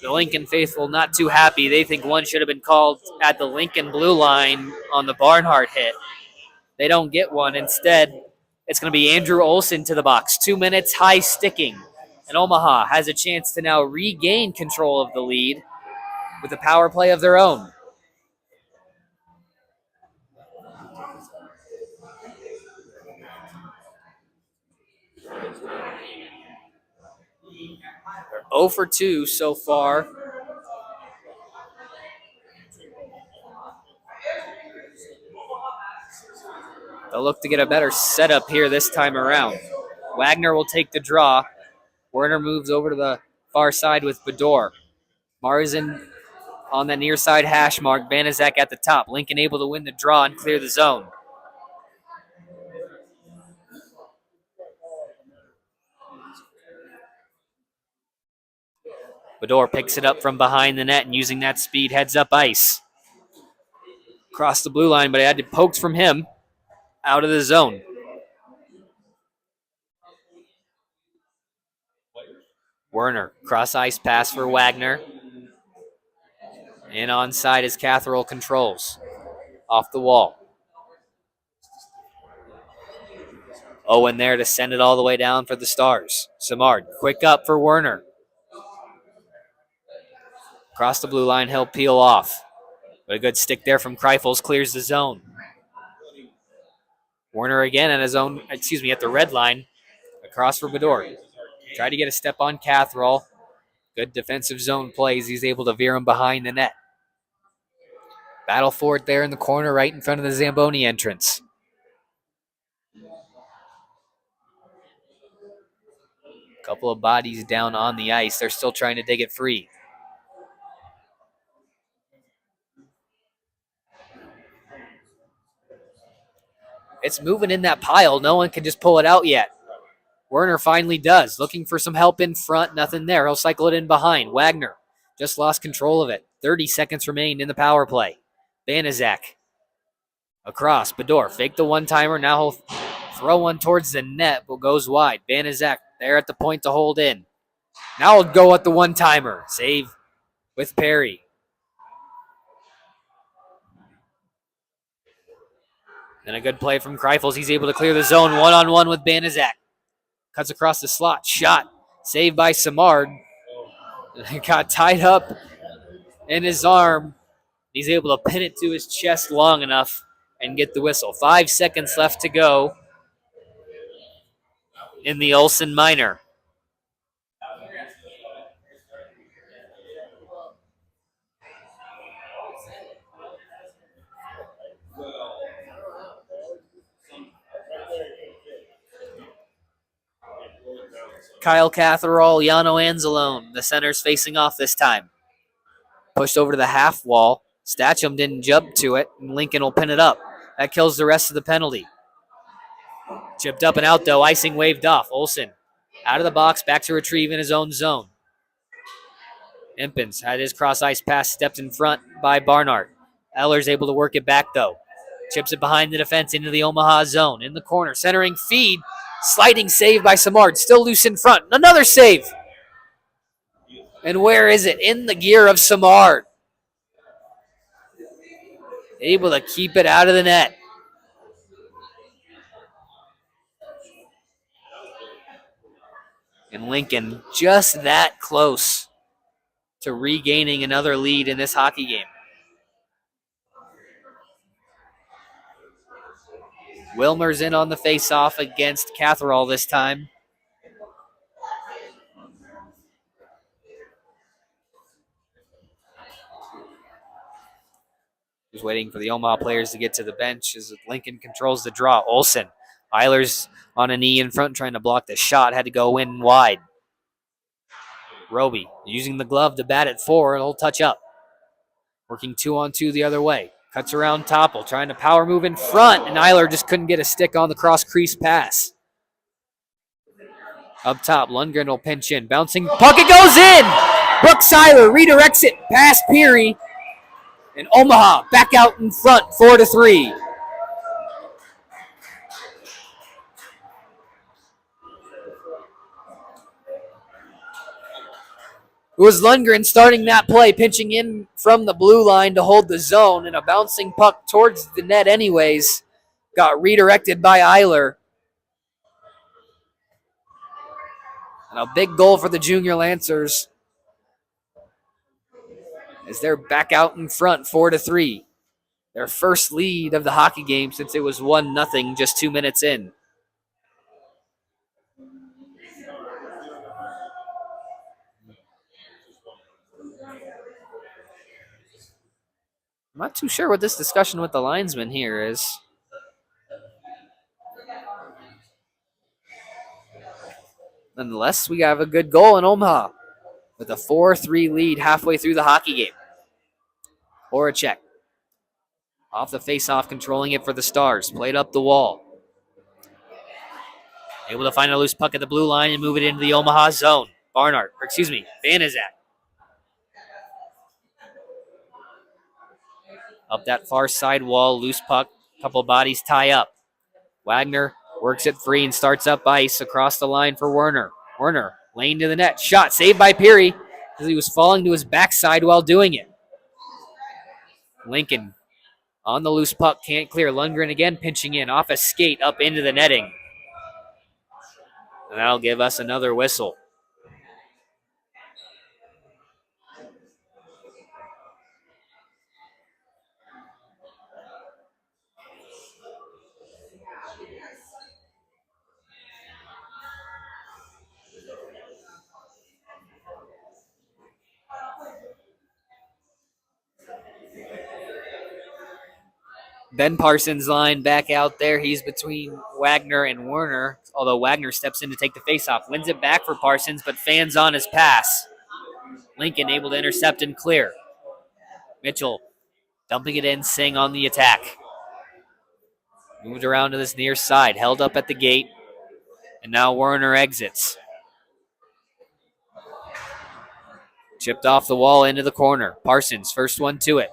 The Lincoln faithful not too happy. They think one should have been called at the Lincoln blue line on the Barnhart hit. They don't get one. Instead, it's going to be Andrew Olsen to the box. 2 minutes, high sticking. And Omaha has a chance to now regain control of the lead with a power play of their own. They're 0 for 2 so far. They'll look to get a better setup here this time around. Wagner will take the draw. Werner moves over to the far side with Bador. Martizan on the near side hash mark. Banaszak at the top. Lincoln able to win the draw and clear the zone. Bador picks it up from behind the net and using that speed heads up ice. Across the blue line, but it had to poked from him out of the zone. Werner, cross ice pass for Wagner. And onside as Catherall controls. Off the wall. Owen there to send it all the way down for the Stars. Simard, quick up for Werner. Across the blue line, he'll peel off. But a good stick there from Kreifels clears the zone. Werner again at his own, at the red line. Across for Bador. Tried to get a step on Catherall. Good defensive zone plays. He's able to veer him behind the net. Battle for it there in the corner right in front of the Zamboni entrance. Couple of bodies down on the ice. They're still trying to dig it free. It's moving in that pile. No one can just pull it out yet. Werner finally does. Looking for some help in front. Nothing there. He'll cycle it in behind. Wagner just lost control of it. 30 seconds remain in the power play. Banaszak across. Bador fake the one-timer. Now he'll throw one towards the net, but goes wide. Banaszak there at the point to hold in. Now he'll go at the one-timer. Save with Perry. And a good play from Kreifels. He's able to clear the zone one-on-one with Banaszak. Cuts across the slot. Shot. Saved by Samard. Got tied up in his arm. He's able to pin it to his chest long enough and get the whistle. 5 seconds left to go in the Olsen Minor. Kyle Catherall, Yano Anzalone. The center's facing off this time. Pushed over to the half wall. Statcham didn't jump to it, and Lincoln will pin it up. That kills the rest of the penalty. Chipped up and out, though. Icing waved off. Olsen out of the box, back to retrieve in his own zone. Impens had his cross ice pass stepped in front by Barnard. Eller's able to work it back, though. Chips it behind the defense into the Omaha zone. In the corner, centering feed. Sliding save by Samard. Still loose in front. Another save. And where is it? In the gear of Samard. Able to keep it out of the net. And Lincoln just that close to regaining another lead in this hockey game. Wilmer's in on the face-off against Catherall this time. Just waiting for the Omaha players to get to the bench as Lincoln controls the draw. Olsen. Eilers on a knee in front trying to block the shot. Had to go in wide. Roby using the glove to bat it forward. He'll touch up. Working 2-on-2 the other way. Cuts around Topple. Trying to power move in front. And Eiler just couldn't get a stick on the cross crease pass. Up top, Lundgren will pinch in. Bouncing puck. It goes in. Brooks Eiler redirects it past Peary. And Omaha back out in front, 4-3. It was Lundgren starting that play, pinching in from the blue line to hold the zone, and a bouncing puck towards the net anyways. Got redirected by Eiler. And a big goal for the Junior Lancers as they're back out in front, 4-3. Their first lead of the hockey game since it was 1-0 just 2 minutes in. I'm not too sure what this discussion with the linesman here is. Nonetheless, we have a good goal in Omaha with a 4-3 lead halfway through the hockey game. Horacek off the face-off, controlling it for the Stars. Played up the wall. Able to find a loose puck at the blue line and move it into the Omaha zone. Banaszak. Up that far side wall, loose puck. Couple bodies tie up. Wagner works it free and starts up ice across the line for Werner. Werner, lane to the net. Shot saved by Peary as he was falling to his backside while doing it. Lincoln on the loose puck, can't clear. Lundgren again pinching in off a skate up into the netting. And that'll give us another whistle. Ben Parsons' line back out there. He's between Wagner and Werner, although Wagner steps in to take the faceoff. Wins it back for Parsons, but fans on his pass. Lincoln able to intercept and clear. Mitchell dumping it in, Singh on the attack. Moved around to this near side, held up at the gate, and now Werner exits. Chipped off the wall into the corner. Parsons, first one to it.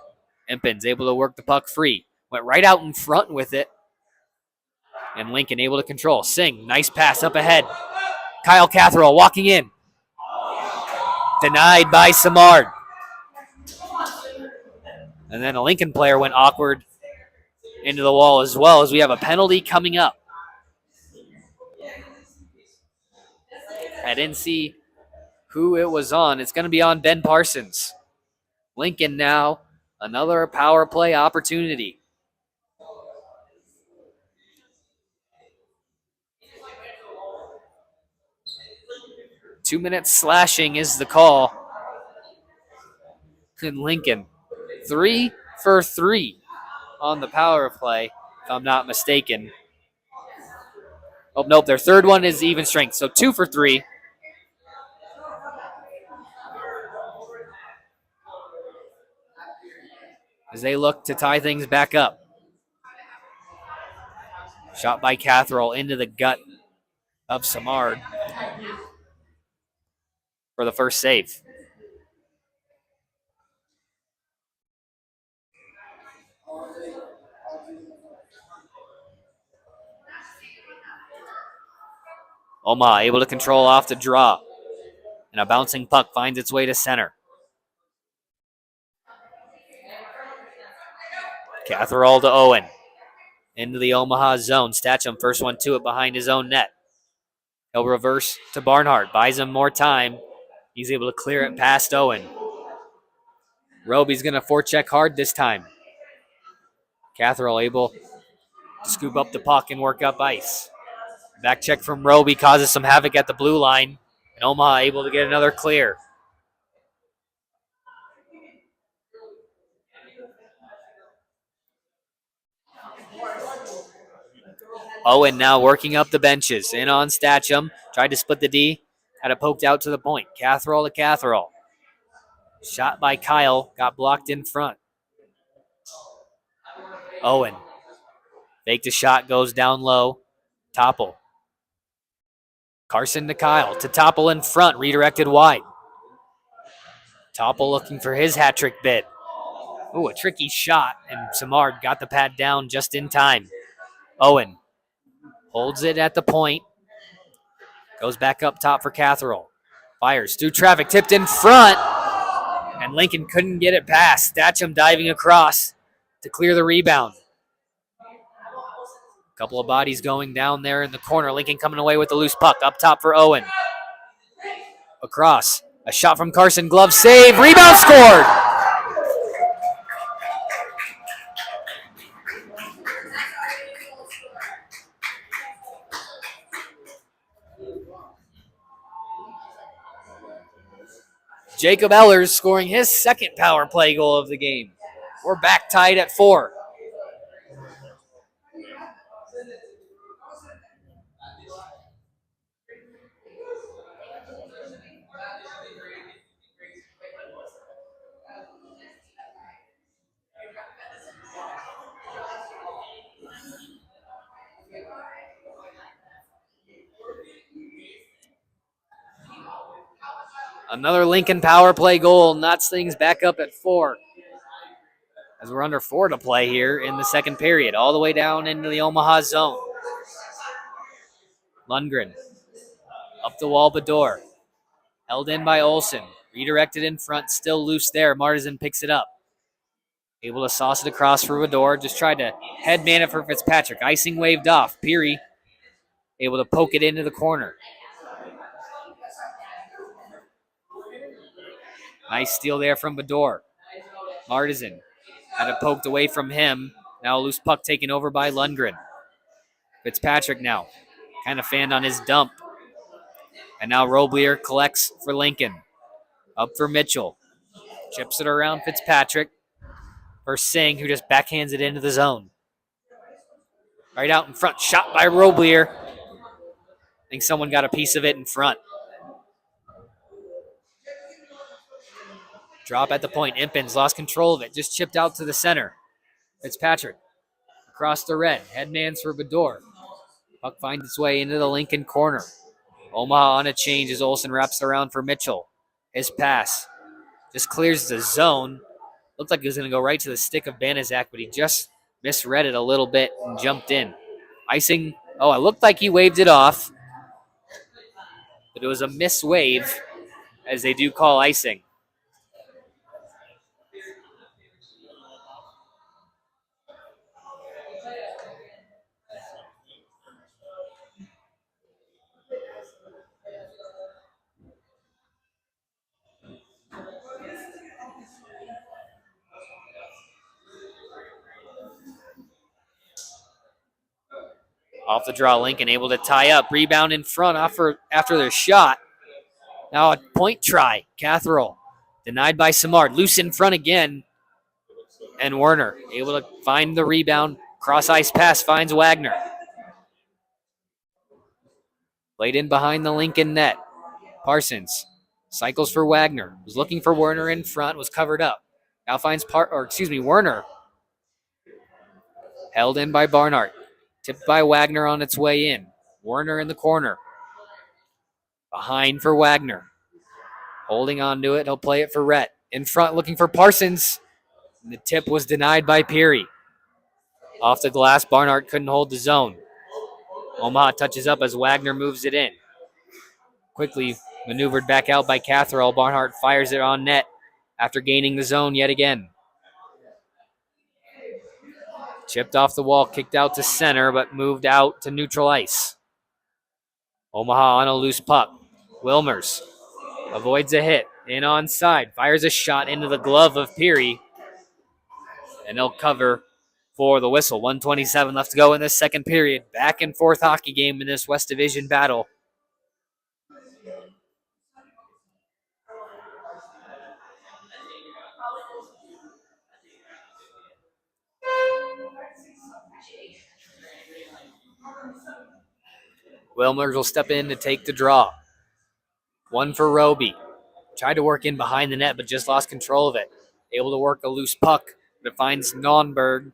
Empins able to work the puck free. Went right out in front with it. And Lincoln able to control. Singh, nice pass up ahead. Kyle Catherall walking in. Denied by Samard. And then a Lincoln player went awkward into the wall as well, as we have a penalty coming up. I didn't see who it was on. It's going to be on Ben Parsons. Lincoln now, another power play opportunity. Two-minute slashing is the call. And Lincoln, 3 for 3 on the power play, if I'm not mistaken. Oh, nope, their third one is even strength, so 2 for 3. As they look to tie things back up. Shot by Catherall into the gut of Samard for the first save. Omaha able to control off the draw. And a bouncing puck finds its way to center. Catherall to Owen. Into the Omaha zone. Statcham first one to it behind his own net. He'll reverse to Barnhart. Buys him more time. He's able to clear it past Owen. Roby's going to forecheck hard this time. Catherall able to scoop up the puck and work up ice. Back check from Roby causes some havoc at the blue line. And Omaha able to get another clear. Owen now working up the benches. In on Statcham. Tried to split the D. Had it poked out to the point. Catherall to Catherall. Shot by Kyle. Got blocked in front. Owen. Faked a shot. Goes down low. Topple. Carson to Kyle. To Topple in front. Redirected wide. Topple looking for his hat trick bid. Ooh, a tricky shot. And Samard got the pad down just in time. Owen holds it at the point. Goes back up top for Catherall. Fires through traffic. Tipped in front. And Lincoln couldn't get it past. Statcham diving across to clear the rebound. Couple of bodies going down there in the corner. Lincoln coming away with the loose puck. Up top for Owen. Across. A shot from Carson. Glove save. Rebound scored. Jacob Ehlers scoring his second power play goal of the game. We're back tied at 4. Another Lincoln power play goal knots things back up at 4. As we're under 4 to play here in the second period, all the way down into the Omaha zone. Lundgren. Up the wall, Bador. Held in by Olsen. Redirected in front, still loose there. Martisan picks it up. Able to sauce it across for Bador. Just tried to headman it for Fitzpatrick. Icing waved off. Peary able to poke it into the corner. Nice steal there from Bador. Martisan had it poked away from him. Now a loose puck taken over by Lundgren. Fitzpatrick now kind of fanned on his dump. And now Roblier collects for Lincoln. Up for Mitchell. Chips it around Fitzpatrick for Singh, who just backhands it into the zone. Right out in front. Shot by Roblier. I think someone got a piece of it in front. Drop at the point. Impins lost control of it. Just chipped out to the center. Fitzpatrick across the red. Headmans for Bedore. Puck finds its way into the Lincoln corner. Omaha on a change as Olsen wraps around for Mitchell. His pass just clears the zone. Looked like he was going to go right to the stick of Banaszak, but he just misread it a little bit and jumped in. Icing. Oh, it looked like he waved it off, but it was a miswave, as they do call icing. Off the draw, Lincoln able to tie up. Rebound in front after their shot. Now a point try. Catherall denied by Samard. Loose in front again. And Werner able to find the rebound. Cross ice pass finds Wagner. Laid in behind the Lincoln net. Parsons cycles for Wagner. Was looking for Werner in front. Was covered up. Now finds Werner. Held in by Barnhart. Tipped by Wagner on its way in. Werner in the corner. Behind for Wagner. Holding on to it. He'll play it for Rhett. In front looking for Parsons. And the tip was denied by Peary. Off the glass, Barnhart couldn't hold the zone. Omaha touches up as Wagner moves it in. Quickly maneuvered back out by Catherall. Barnhart fires it on net after gaining the zone yet again. Chipped off the wall, kicked out to center, but moved out to neutral ice. Omaha on a loose puck. Wilmers avoids a hit. In onside. Fires a shot into the glove of Peary. And they'll cover for the whistle. 1:27 left to go in this second period. Back and forth hockey game in this West Division battle. Wilmers will step in to take the draw. One for Roby. Tried to work in behind the net, but just lost control of it. Able to work a loose puck, but it finds Nonberg.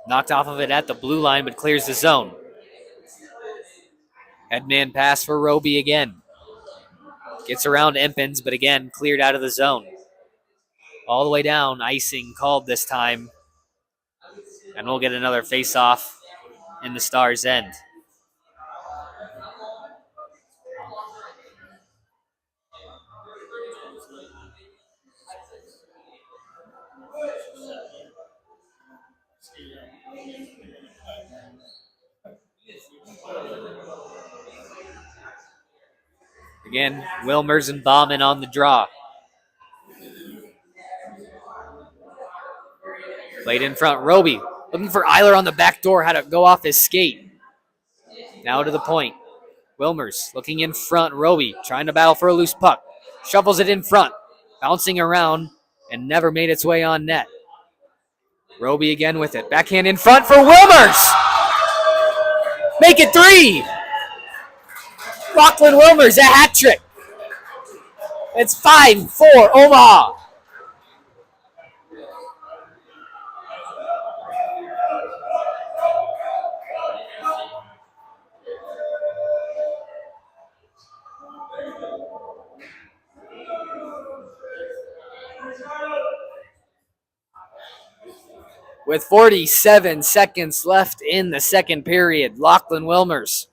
Knocked off of it at the blue line, but clears the zone. Headman pass for Roby again. Gets around Empins, but again, cleared out of the zone. All the way down, icing called this time. And we'll get another face-off in the Stars' end. Again, Wilmers and Bauman on the draw. Played in front, Roby. Looking for Eiler on the back door, had to go off his skate. Now to the point. Wilmers looking in front, Roby trying to battle for a loose puck. Shuffles it in front, bouncing around, and never made its way on net. Roby again with it. Backhand in front for Wilmers! Make it 3! Lachlan Wilmers, a hat trick. It's 5-4, Omaha. With 47 seconds left in the second period, Lachlan Wilmers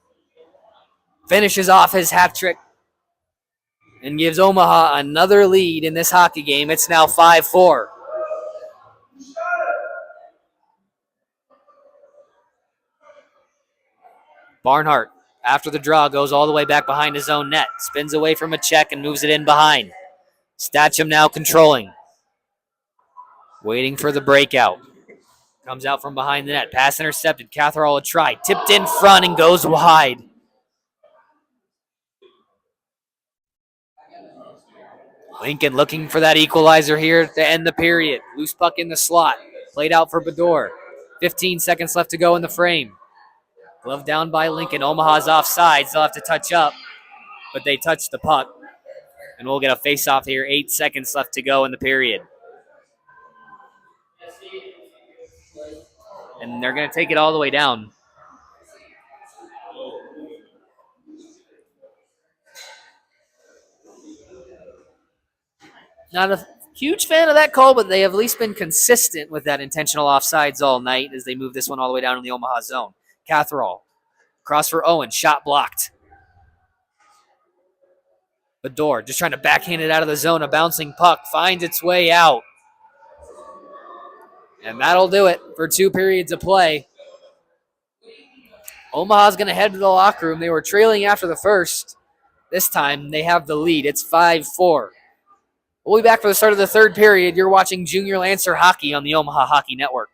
finishes off his hat trick and gives Omaha another lead in this hockey game. It's now 5-4. Barnhart, after the draw, goes all the way back behind his own net. Spins away from a check and moves it in behind. Statcham now controlling. Waiting for the breakout. Comes out from behind the net. Pass intercepted. Catherall a try. Tipped in front and goes wide. Lincoln looking for that equalizer here to end the period. Loose puck in the slot. Played out for Bedore. 15 seconds left to go in the frame. Glove down by Lincoln. Omaha's offside. They'll have to touch up, but they touch the puck. And we'll get a face-off here. 8 seconds left to go in the period. And they're going to take it all the way down. Not a huge fan of that call, but they have at least been consistent with that intentional offsides all night as they move this one all the way down in the Omaha zone. Catherall, cross for Owen, shot blocked. Bador just trying to backhand it out of the zone. A bouncing puck finds its way out. And that'll do it for 2 periods of play. Omaha's going to head to the locker room. They were trailing after the first. This time they have the lead. It's 5-4. We'll be back for the start of the third period. You're watching Junior Lancer Hockey on the Omaha Hockey Network.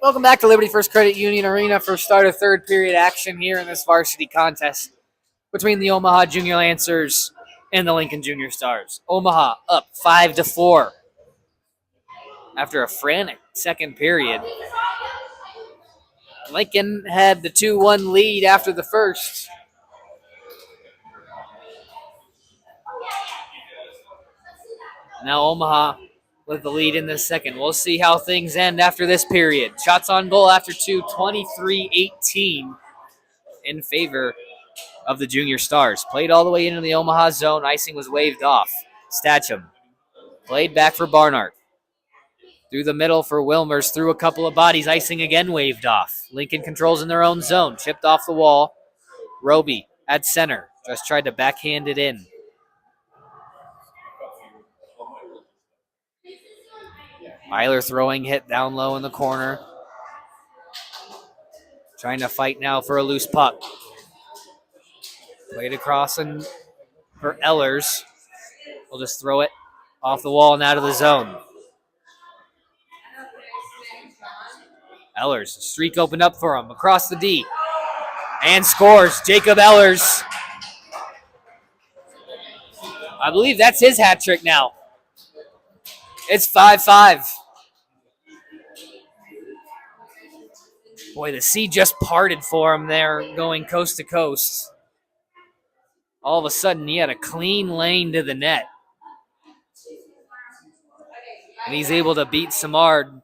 Welcome back to Liberty First Credit Union Arena for start of third period action here in this varsity contest between the Omaha Junior Lancers and the Lincoln Junior Stars. Omaha up 5-4 after a frantic second period. Lincoln had the 2-1 lead after the first. Now Omaha with the lead in the second. We'll see how things end after this period. Shots on goal after two, 23-18 in favor of the Junior Stars. Played all the way into the Omaha zone. Icing was waved off. Statcham played back for Barnard. Through the middle for Wilmers. Through a couple of bodies. Icing again waved off. Lincoln controls in their own zone. Chipped off the wall. Roby at center. Just tried to backhand it in. Eiler throwing hit down low in the corner. Trying to fight now for a loose puck. Played across and for Ehlers. We'll just throw it off the wall and out of the zone. Ehlers, streak opened up for him across the D. And scores. Jacob Ehlers. I believe that's his hat trick now. It's 5-5. Boy, the sea just parted for him there, going coast to coast. All of a sudden, he had a clean lane to the net. And he's able to beat Samard.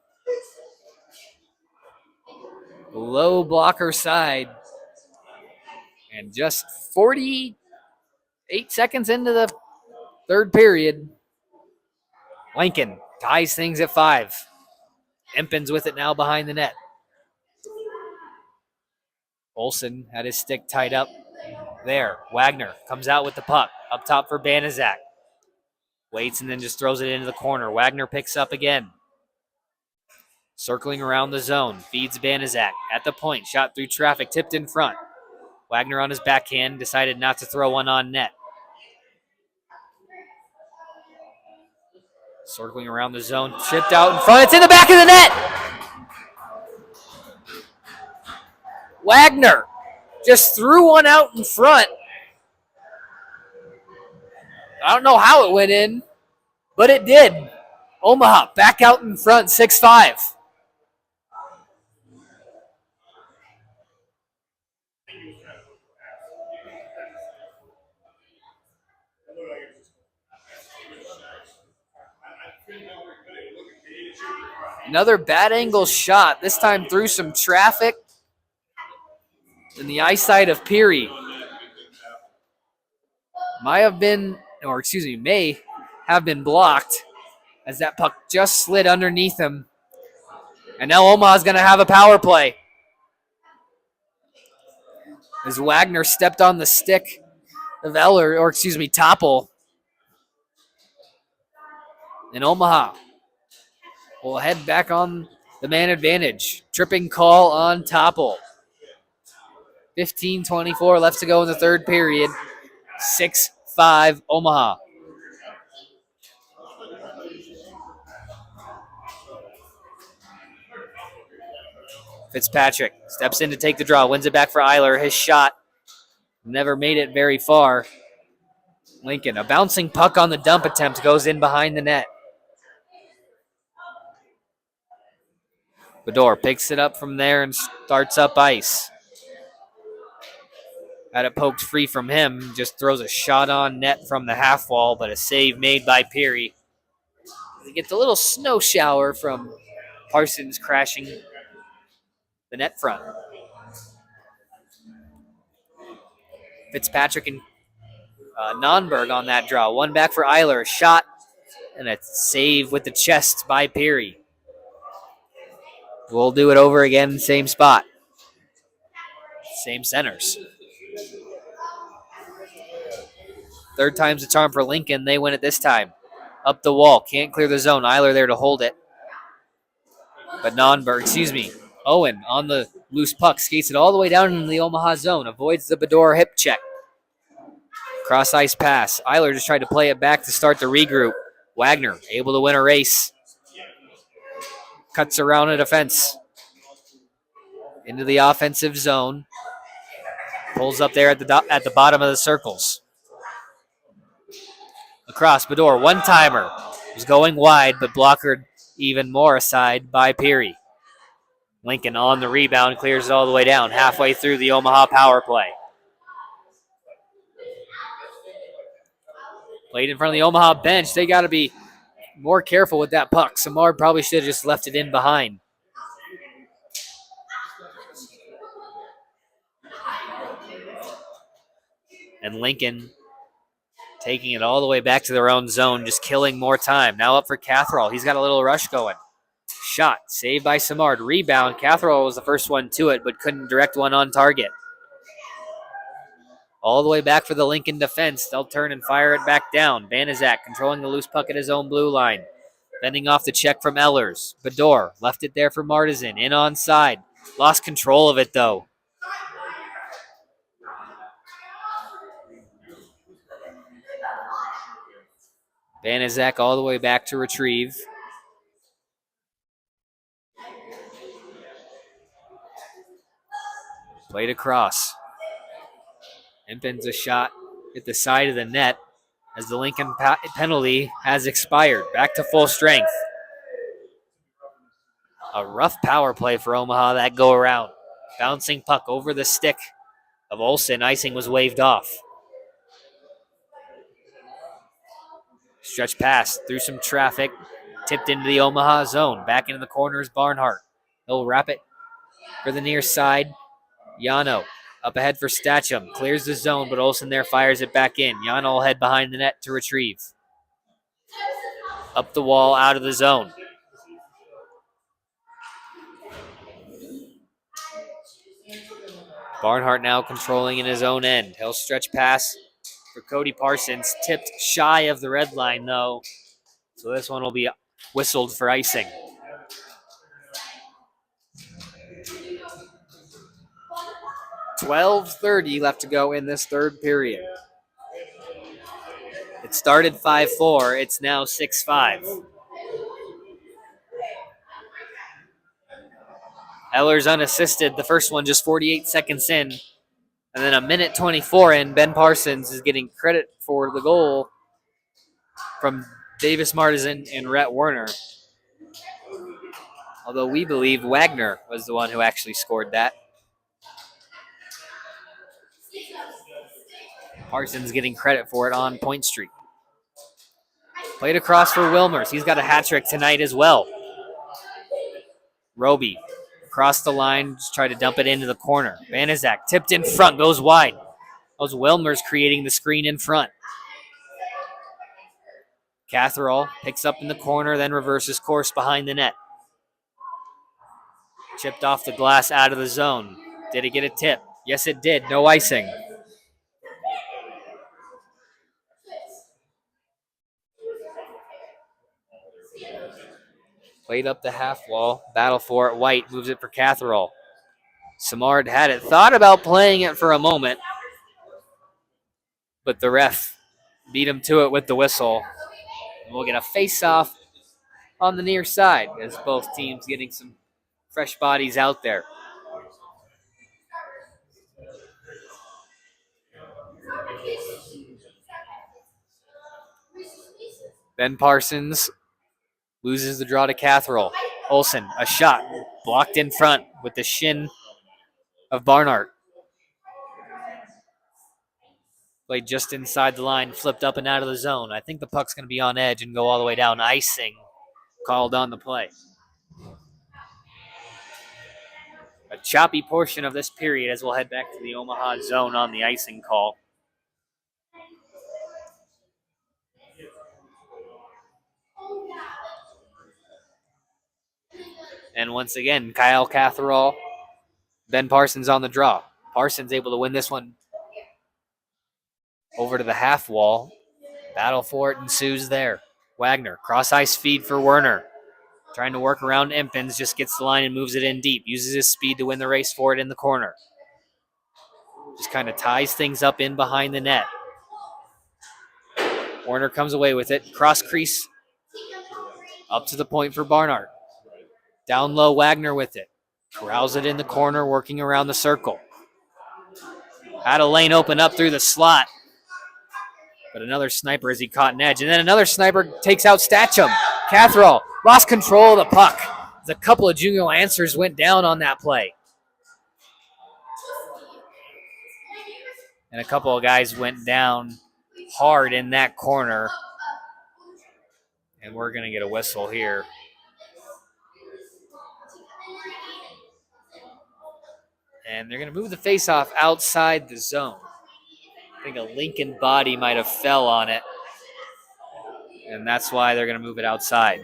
Low blocker side. And just 48 seconds into the third period, Lincoln ties things at 5. Empins with it now behind the net. Olsen had his stick tied up there. Wagner comes out with the puck. Up top for Banaszak. Waits and then just throws it into the corner. Wagner picks up again. Circling around the zone. Feeds Banaszak at the point. Shot through traffic. Tipped in front. Wagner on his backhand. Decided not to throw one on net. Circling around the zone. Chipped out in front. It's in the back of the net. Wagner just threw one out in front. I don't know how it went in, but it did. Omaha back out in front, 6-5. Another bad angle shot, this time through some traffic in the eyesight of Peary. May have been blocked as that puck just slid underneath him. And now Omaha's going to have a power play. As Wagner stepped on the stick of Topple. And Omaha will head back on the man advantage. Tripping call on Topple. 15:24 left to go in the third period. 6-5 Omaha. Fitzpatrick steps in to take the draw. Wins it back for Eiler. His shot never made it very far. Lincoln, a bouncing puck on the dump attempt, goes in behind the net. Bedore picks it up from there and starts up ice. Had it poked free from him. Just throws a shot on net from the half wall, but a save made by Peary. He gets a little snow shower from Parsons crashing the net front. Fitzpatrick and Nonberg on that draw. One back for Eiler. A shot and a save with the chest by Peary. We'll do it over again, same spot. Same centers. Third time's the charm for Lincoln. They win it this time. Up the wall. Can't clear the zone. Eiler there to hold it. But Owen on the loose puck. Skates it all the way down into the Omaha zone. Avoids the Bedore hip check. Cross ice pass. Eiler just tried to play it back to start the regroup. Wagner able to win a race. Cuts around a defense. into the offensive zone. Pulls up there at the bottom of the circles. Across Bador, one-timer. Was going wide, but blockered even more aside by Peary. Lincoln on the rebound, clears it all the way down, halfway through the Omaha power play. Played in front of the Omaha bench. They got to be more careful with that puck. Samard probably should have just left it in behind. And Lincoln taking it all the way back to their own zone, just killing more time. Now up for Catherall. He's got a little rush going. Shot, saved by Samard. Rebound. Catherall was the first one to it, but couldn't direct one on target. All the way back for the Lincoln defense. They'll turn and fire it back down. Banizak controlling the loose puck at his own blue line. Bending off the check from Ehlers. Bador left it there for Martizan. In onside. Lost control of it, though. Banizak all the way back to retrieve. Played across. Impens a shot at the side of the net as the Lincoln penalty has expired. Back to full strength. A rough power play for Omaha that go around. Bouncing puck over the stick of Olsen. Icing was waved off. Stretch pass through some traffic. Tipped into the Omaha zone. Back into the corner is Barnhart. He'll wrap it for the near side. Yano up ahead for Stacham. Clears the zone, but Olsen there fires it back in. Yano will head behind the net to retrieve. Up the wall, out of the zone. Barnhart now controlling in his own end. He'll stretch pass for Cody Parsons. Tipped shy of the red line, though. So this one will be whistled for icing. .12:30 left to go in this third period. It started 5-4. It's now 6-5. Ehlers unassisted. The first one just 48 seconds in. And then a minute 24 in, Ben Parsons is getting credit for the goal from Davis Martizan and Rhett Werner. Although we believe Wagner was the one who actually scored that. Parsons getting credit for it on Point Street. Played across for Wilmers. He's got a hat trick tonight as well. Roby across the line, just try to dump it into the corner. Banizak tipped in front, goes wide. That was Wilmers creating the screen in front. Catherall picks up in the corner, then reverses course behind the net. Chipped off the glass out of the zone. Did it get a tip? Yes, it did. No icing. Played up the half wall. Battle for it. White moves it for Catherall. Samard had it. Thought about playing it for a moment, but the ref beat him to it with the whistle. And we'll get a face-off on the near side as both teams getting some fresh bodies out there. Ben Parsons loses the draw to Catherall. Olsen, a shot blocked in front with the shin of Barnhart. Played just inside the line, flipped up and out of the zone. I think the puck's going to be on edge and go all the way down. Icing called on the play. A choppy portion of this period as we'll head back to the Omaha zone on the icing call. And once again, Kyle Catherall, Ben Parsons on the draw. Parsons able to win this one over to the half wall. Battle for it ensues there. Wagner, cross ice feed for Werner. Trying to work around Impens, just gets the line and moves it in deep. Uses his speed to win the race for it in the corner. Just kind of ties things up in behind the net. Werner comes away with it. Cross crease. Up to the point for Barnhart. Down low, Wagner with it. Corrals it in the corner, working around the circle. Had a lane open up through the slot. But another sniper as he caught an edge. And then another sniper takes out Statcham. Catherall lost control of the puck. A couple of junior lancers went down on that play. And a couple of guys went down hard in that corner. And we're going to get a whistle here. And they're going to move the faceoff outside the zone. I think a Lincoln body might have fell on it. And that's why they're going to move it outside.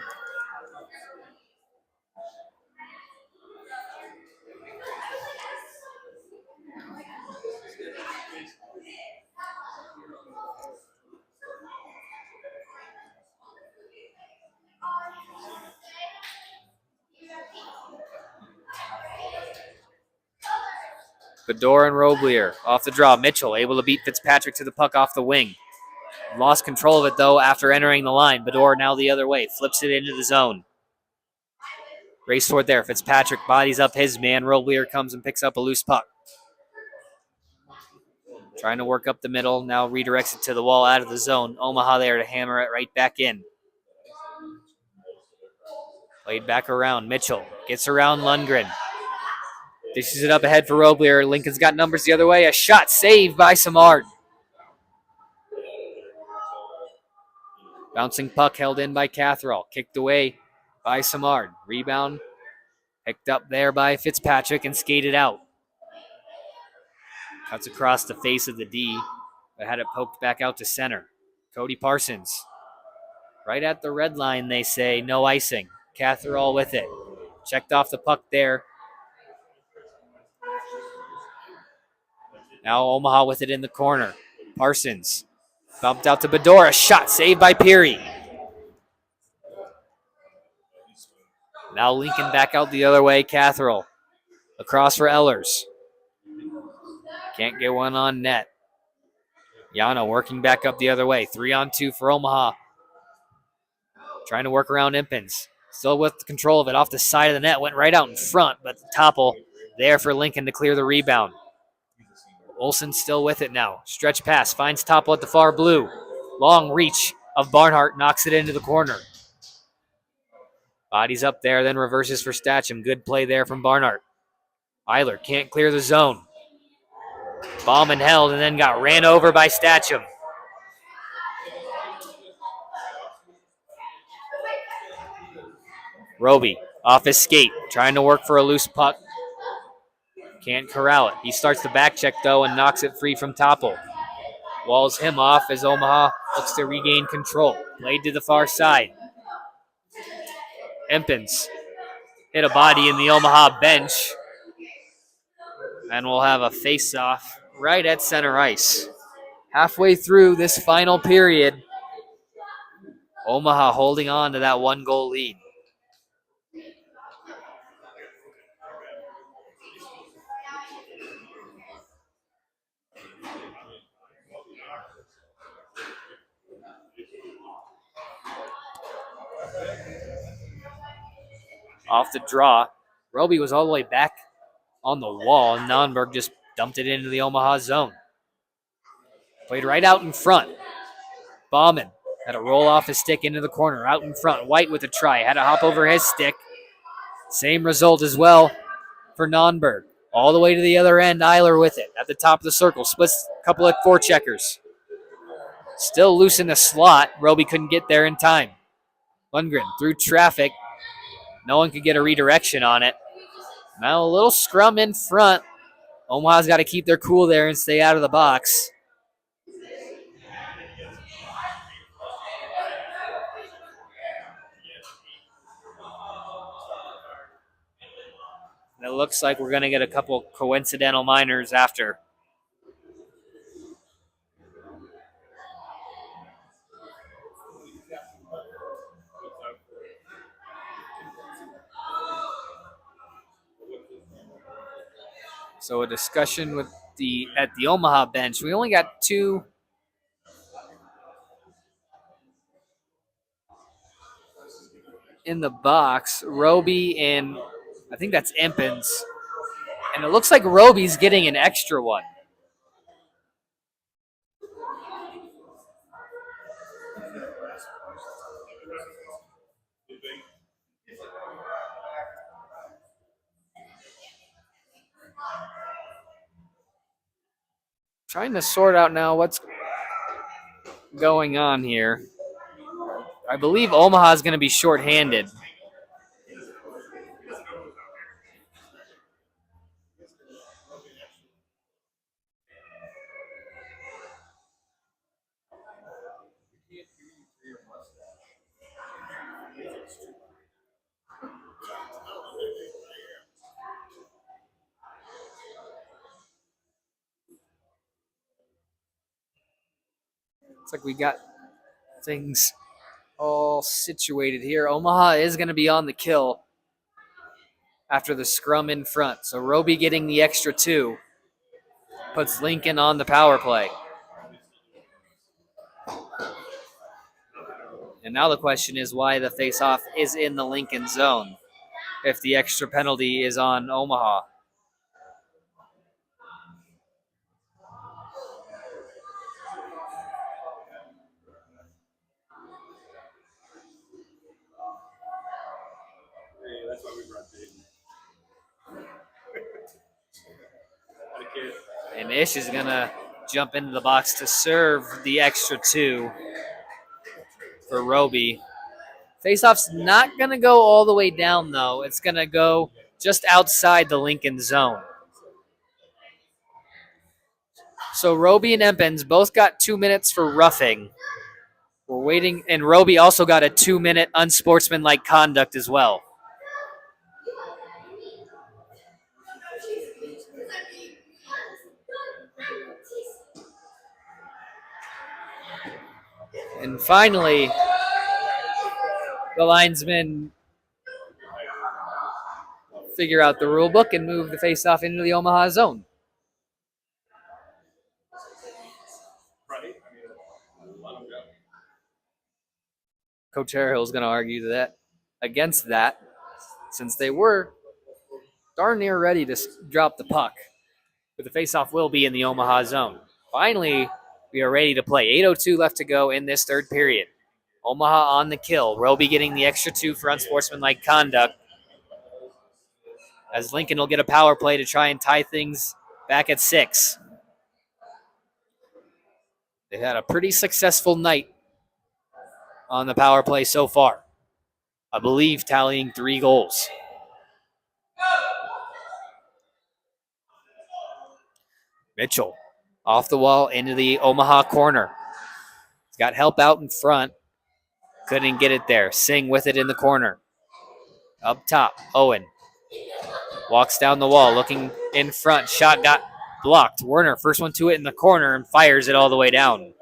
Bedore and Roblier off the draw. Mitchell able to beat Fitzpatrick to the puck off the wing. Lost control of it, though, after entering the line. Bedore now the other way. Flips it into the zone. Race toward there. Fitzpatrick bodies up his man. Roblier comes and picks up a loose puck. Trying to work up the middle. Now redirects it to the wall out of the zone. Omaha there to hammer it right back in. Played back around. Mitchell gets around Lundgren. Dishes it up ahead for Roblier. Lincoln's got numbers the other way. A shot saved by Samard. Bouncing puck held in by Catherall. Kicked away by Samard. Rebound picked up there by Fitzpatrick and skated out. Cuts across the face of the D, but had it poked back out to center. Cody Parsons. Right at the red line, they say. No icing. Catherall with it. Checked off the puck there. Now Omaha with it in the corner. Parsons bumped out to Bedore. A shot saved by Peary. Now Lincoln back out the other way. Catherall across for Ehlers. Can't get one on net. Yano working back up the other way. 3-on-2 for Omaha. Trying to work around Impens. Still with control of it off the side of the net. Went right out in front, but Topple there for Lincoln to clear the rebound. Olsen still with it now. Stretch pass. Finds Topple at the far blue. Long reach of Barnhart. Knocks it into the corner. Bodies up there, then reverses for Statcham. Good play there from Barnhart. Eiler can't clear the zone. Bauman held and then got ran over by Statcham. Roby off his skate, trying to work for a loose puck. Can't corral it. He starts the back check, though, and knocks it free from Topple. Walls him off as Omaha looks to regain control. Played to the far side. Empins hit a body in the Omaha bench. And we'll have a face-off right at center ice. Halfway through this final period, Omaha holding on to that 1-goal lead. Off the draw, Roby was all the way back on the wall, and Nonberg just dumped it into the Omaha zone. Played right out in front. Bauman had to roll off his stick into the corner, out in front. White with a try, had to hop over his stick. Same result as well for Nonberg. All the way to the other end, Eiler with it at the top of the circle. Splits a couple of forecheckers. Still loose in the slot. Roby couldn't get there in time. Lundgren through traffic. No one could get a redirection on it. Now a little scrum in front. Omaha's got to keep their cool there and stay out of the box. And it looks like we're going to get a couple coincidental minors after. So a discussion with at the Omaha bench. We only got two in the box. Roby and I think that's Impens. And it looks like Roby's getting an extra one. Trying to sort out now what's going on here. I believe Omaha's going to be shorthanded. Looks like we got things all situated here. Omaha is going to be on the kill after the scrum in front. So Roby getting the extra 2 puts Lincoln on the power play. And now the question is why the faceoff is in the Lincoln zone if the extra penalty is on Omaha. And Ish is going to jump into the box to serve the extra 2 for Roby. Faceoff's not going to go all the way down, though. It's going to go just outside the Lincoln zone. So Roby and Empens both got 2 minutes for roughing. We're waiting, and Roby also got a 2-minute unsportsmanlike conduct as well. And finally, the linesmen figure out the rule book and move the faceoff into the Omaha zone. Coach Harehill is going to argue that against that, since they were darn near ready to drop the puck. But the faceoff will be in the Omaha zone. Finally, we are ready to play. 8:02 left to go in this third period. Omaha on the kill. Roby getting the extra 2 for unsportsmanlike conduct. As Lincoln will get a power play to try and tie things back at 6. They've had a pretty successful night on the power play so far. I believe tallying 3 goals. Mitchell off the wall into the Omaha corner. He's got help out in front. Couldn't get it there. Singh with it in the corner. Up top, Owen walks down the wall, looking in front. Shot got blocked. Werner, first one to it in the corner, and fires it all the way down.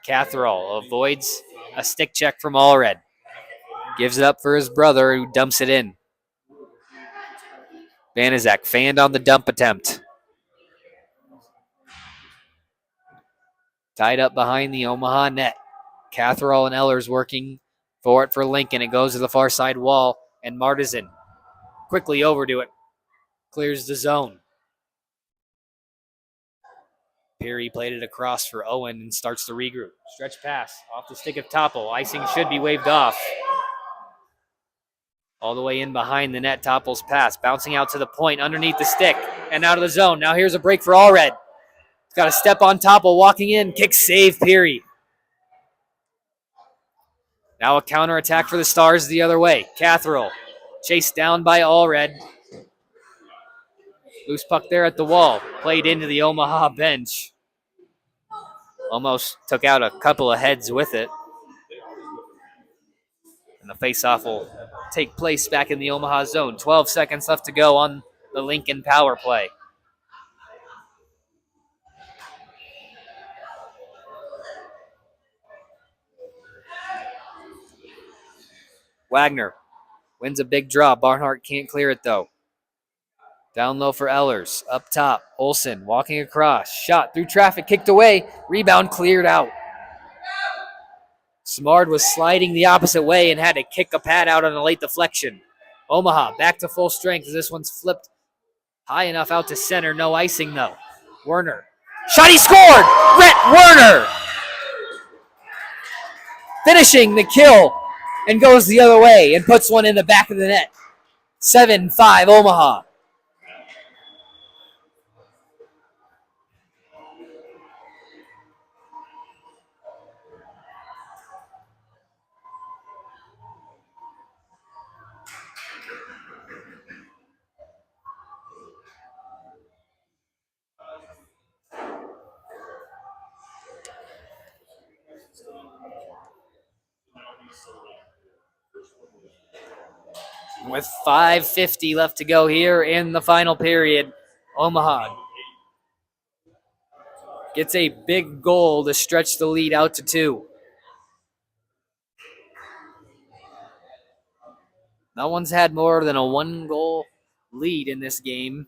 Catherall avoids a stick check from Allred. Gives it up for his brother, who dumps it in. Banaszak fanned on the dump attempt. Tied up behind the Omaha net. Catherall and Ellers working for it for Lincoln. It goes to the far side wall, and Martizan quickly over to it. Clears the zone. Peary played it across for Owen and starts the regroup. Stretch pass off the stick of Topple. Icing should be waved off. All the way in behind the net, Topple's pass. Bouncing out to the point underneath the stick and out of the zone. Now here's a break for Allred. He's got a step on Topple, walking in. Kick save, Peary. Now a counterattack for the Stars the other way. Catherall chased down by Allred. Loose puck there at the wall. Played into the Omaha bench. Almost took out a couple of heads with it. And the faceoff will take place back in the Omaha zone. 12 seconds left to go on the Lincoln power play. Wagner wins a big draw. Barnhart can't clear it, though. Down low for Ellers. Up top, Olsen walking across. Shot through traffic, kicked away. Rebound cleared out. Smart was sliding the opposite way and had to kick a pad out on a late deflection. Omaha back to full strength as this one's flipped high enough out to center. No icing, though. Werner. Shot, he scored! Rhett Werner finishing the kill and goes the other way and puts one in the back of the net. 7-5 Omaha. With 5:50 left to go here in the final period, Omaha gets a big goal to stretch the lead out to 2. No one's had more than a 1-goal lead in this game.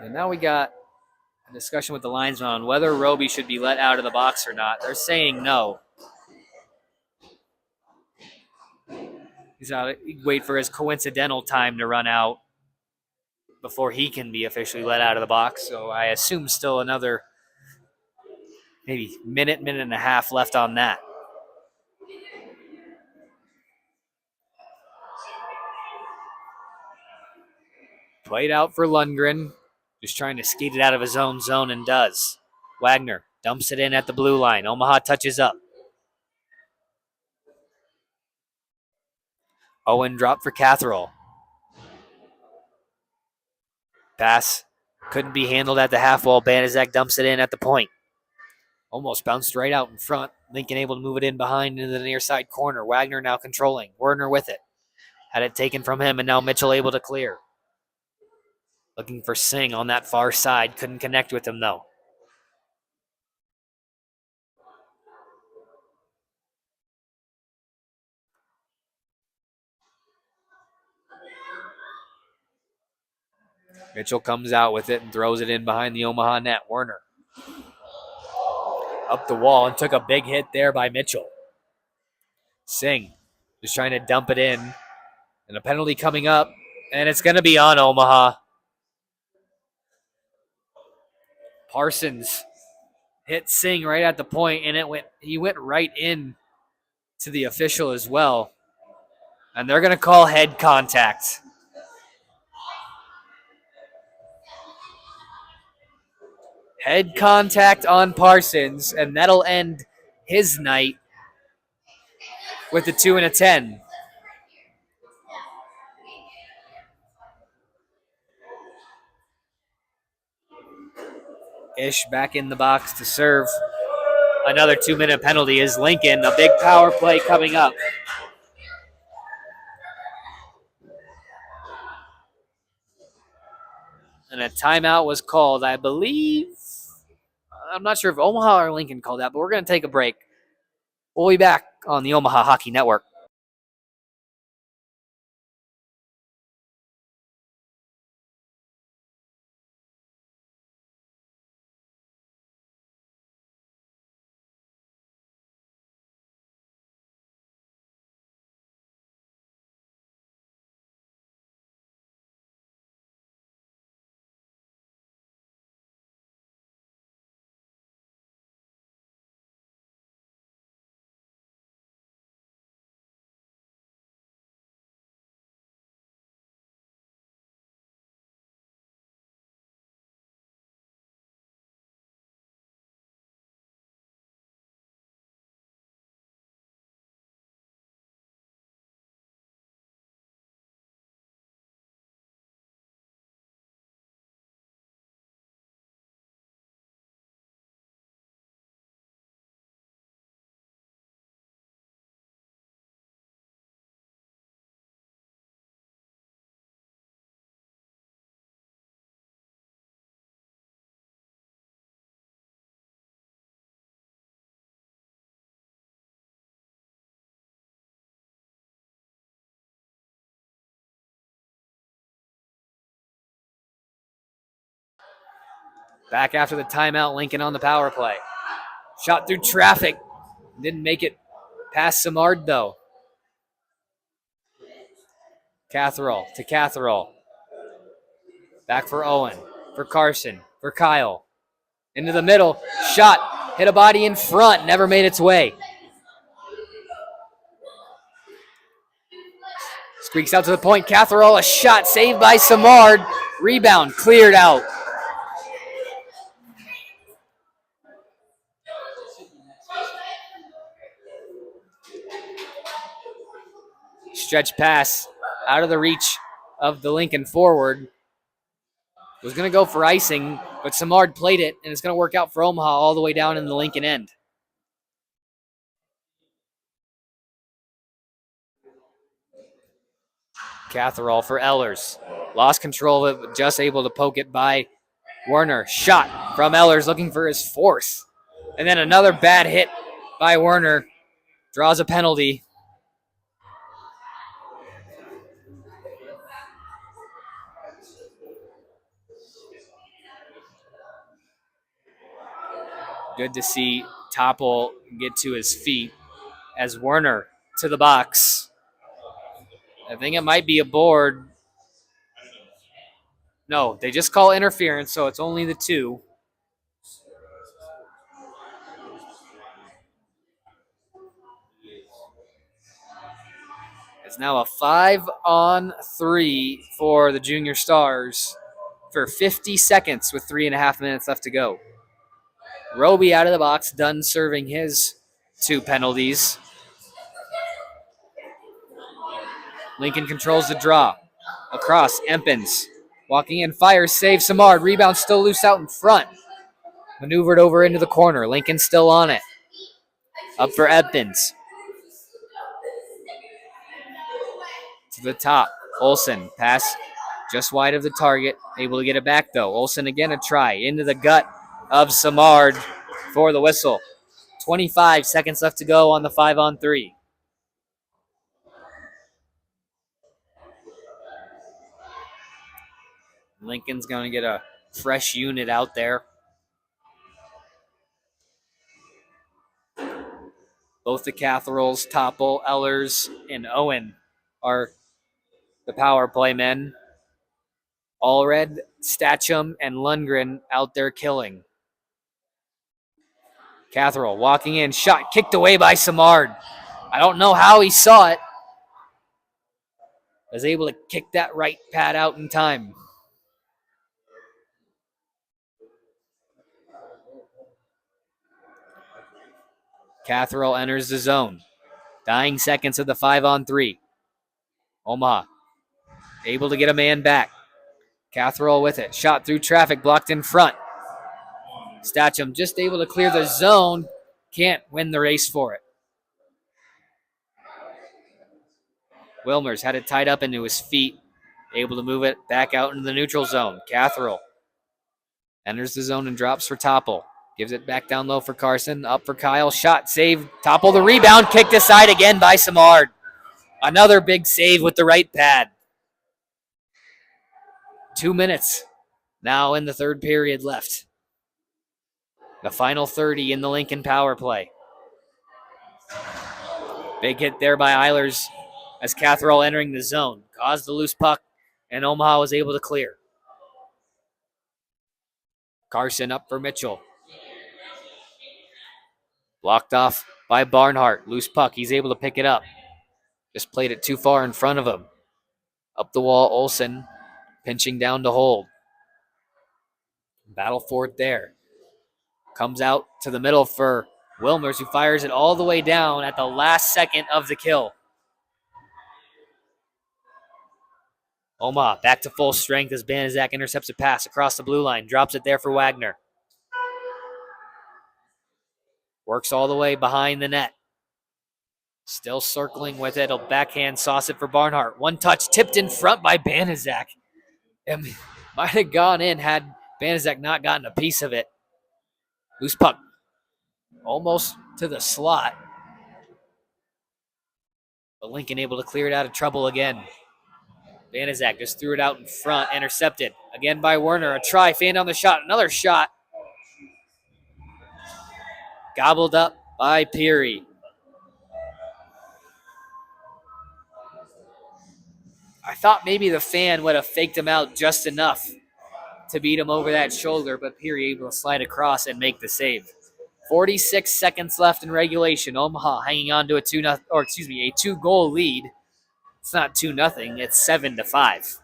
And now we got a discussion with the linesman on whether Roby should be let out of the box or not. They're saying no. He's out. He'd wait for his coincidental time to run out before he can be officially let out of the box. So I assume still another maybe minute and a half left on that. Played out for Lundgren. Just trying to skate it out of his own zone and does. Wagner dumps it in at the blue line. Omaha touches up. Owen dropped for Catherall. Pass couldn't be handled at the half wall. Banaszak dumps it in at the point. Almost bounced right out in front. Lincoln able to move it in behind into the near side corner. Wagner now controlling. Werner with it. Had it taken from him, and now Mitchell able to clear. Looking for Singh on that far side. Couldn't connect with him, though. Mitchell comes out with it and throws it in behind the Omaha net. Werner up the wall and took a big hit there by Mitchell. Singh just trying to dump it in. And a penalty coming up, and it's going to be on Omaha. Parsons hit Singh right at the point, and he went right in to the official as well. And they're going to call head contact. Head contact on Parsons, and that'll end his night with a 2 and a 10. Ish back in the box to serve. Another 2-minute penalty is Lincoln. A big power play coming up. And a timeout was called, I believe. I'm not sure if Omaha or Lincoln called that, but we're going to take a break. We'll be back on the Omaha Hockey Network. Back after the timeout, Lincoln on the power play. Shot through traffic. Didn't make it past Simard, though. Catherall to Catherall. Back for Owen, for Carson, for Kyle. Into the middle. Shot. Hit a body in front. Never made its way. Squeaks out to the point. Catherall, a shot saved by Simard. Rebound cleared out. Stretch pass out of the reach of the Lincoln forward. Was going to go for icing, but Simard played it, and it's going to work out for Omaha all the way down in the Lincoln end. Catherall for Ehlers. Lost control of it, but just able to poke it by Werner. Shot from Ehlers, looking for his fourth. And then another bad hit by Werner. Draws a penalty. Good to see Topple get to his feet as Werner to the box. I think it might be a board. No, they just call interference, so it's only the two. It's now a 5-on-3 for the Junior Stars for 50 seconds with 3.5 minutes left to go. Roby out of the box, done serving his 2 penalties. Lincoln controls the draw. Across, Empins. Walking in, fires, saves Simard. Rebound still loose out in front. Maneuvered over into the corner. Lincoln still on it. Up for Empins. To the top. Olsen. Pass just wide of the target. Able to get it back, though. Olsen again a try. Into the gut of Simard for the whistle. 25 seconds left to go on the 5-on-3. Lincoln's going to get a fresh unit out there. Both the Catheralls, Topple, Ehlers, and Owen are the power play men. Allred, Stacham, and Lundgren out there killing. Catherall walking in, shot kicked away by Simard. I don't know how he saw it. Was able to kick that right pad out in time. Catherall enters the zone. Dying seconds of the 5-on-3. Omaha able to get a man back. Catherall with it. Shot through traffic, blocked in front. Stacham just able to clear the zone. Can't win the race for it. Wilmers had it tied up into his feet. Able to move it back out into the neutral zone. Catherall enters the zone and drops for Topple. Gives it back down low for Carson. Up for Kyle. Shot saved. Topple the rebound. Kicked aside again by Simard. Another big save with the right pad. 2 minutes now in the third period left. The final 30 in the Lincoln power play. Big hit there by Ehlers as Catherall entering the zone. Caused the loose puck, and Omaha was able to clear. Carson up for Mitchell. Blocked off by Barnhart. Loose puck. He's able to pick it up. Just played it too far in front of him. Up the wall, Olsen pinching down to hold. Battle for it there. Comes out to the middle for Wilmers, who fires it all the way down at the last second of the kill. Omaha back to full strength as Banaszak intercepts a pass across the blue line. Drops it there for Wagner. Works all the way behind the net. Still circling with it. He'll backhand sauce it for Barnhart. One touch tipped in front by Banaszak. It might have gone in had Banaszak not gotten a piece of it. Loose puck. Almost to the slot. But Lincoln able to clear it out of trouble again. Banaszak just threw it out in front. Intercepted. Again by Werner. A try. Fan on the shot. Another shot. Gobbled up by Peary. I thought maybe the fan would have faked him out just enough to beat him over that shoulder, but Peary able to slide across and make the save. 46 seconds left in regulation. Omaha hanging on to a 2-goal lead. It's not 2-0, it's 7-5.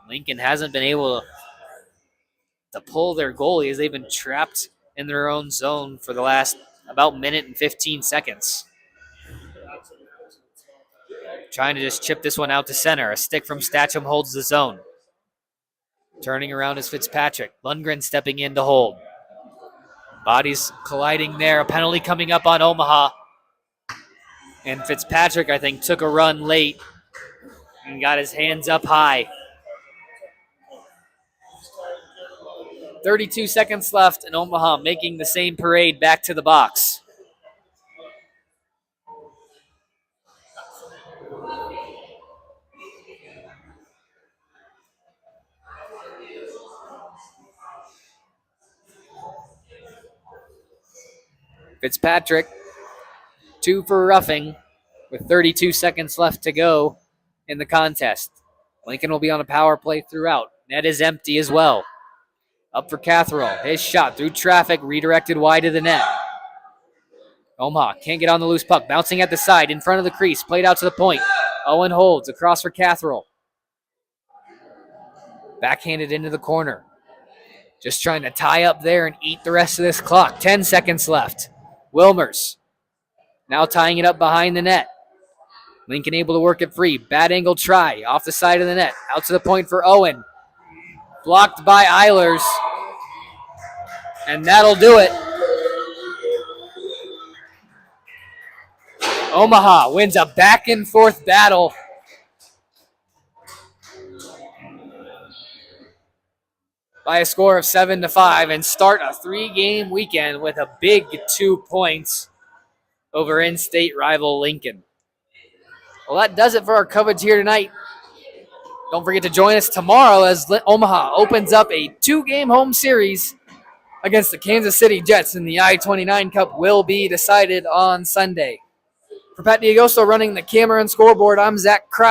Lincoln hasn't been able to pull their goalie as they've been trapped in their own zone for the last about minute and 15 seconds. Trying to just chip this one out to center. A stick from Statcham holds the zone. Turning around is Fitzpatrick. Lundgren stepping in to hold. Bodies colliding there. A penalty coming up on Omaha. And Fitzpatrick, I think, took a run late and got his hands up high. 32 seconds left, and Omaha making the same parade back to the box. Fitzpatrick, 2 for roughing with 32 seconds left to go in the contest. Lincoln will be on a power play throughout. Net is empty as well. Up for Catherall. His shot through traffic, redirected wide of the net. Omaha can't get on the loose puck. Bouncing at the side, in front of the crease. Played out to the point. Owen holds. Across for Catherall. Backhanded into the corner. Just trying to tie up there and eat the rest of this clock. 10 seconds left. Wilmers now tying it up behind the net. Lincoln able to work it free. Bad angle try. Off the side of the net. Out to the point for Owen. Blocked by Eilers. And that'll do it. Omaha wins a back and forth battle. By a score of 7-5 and start a 3-game weekend with a big 2 points over in-state rival Lincoln. Well, that does it for our coverage here tonight. Don't forget to join us tomorrow as Omaha opens up a 2-game home series against the Kansas City Jets, and the I-29 Cup will be decided on Sunday. For Pat D'Agosto running the camera and scoreboard, I'm Zach Kraut.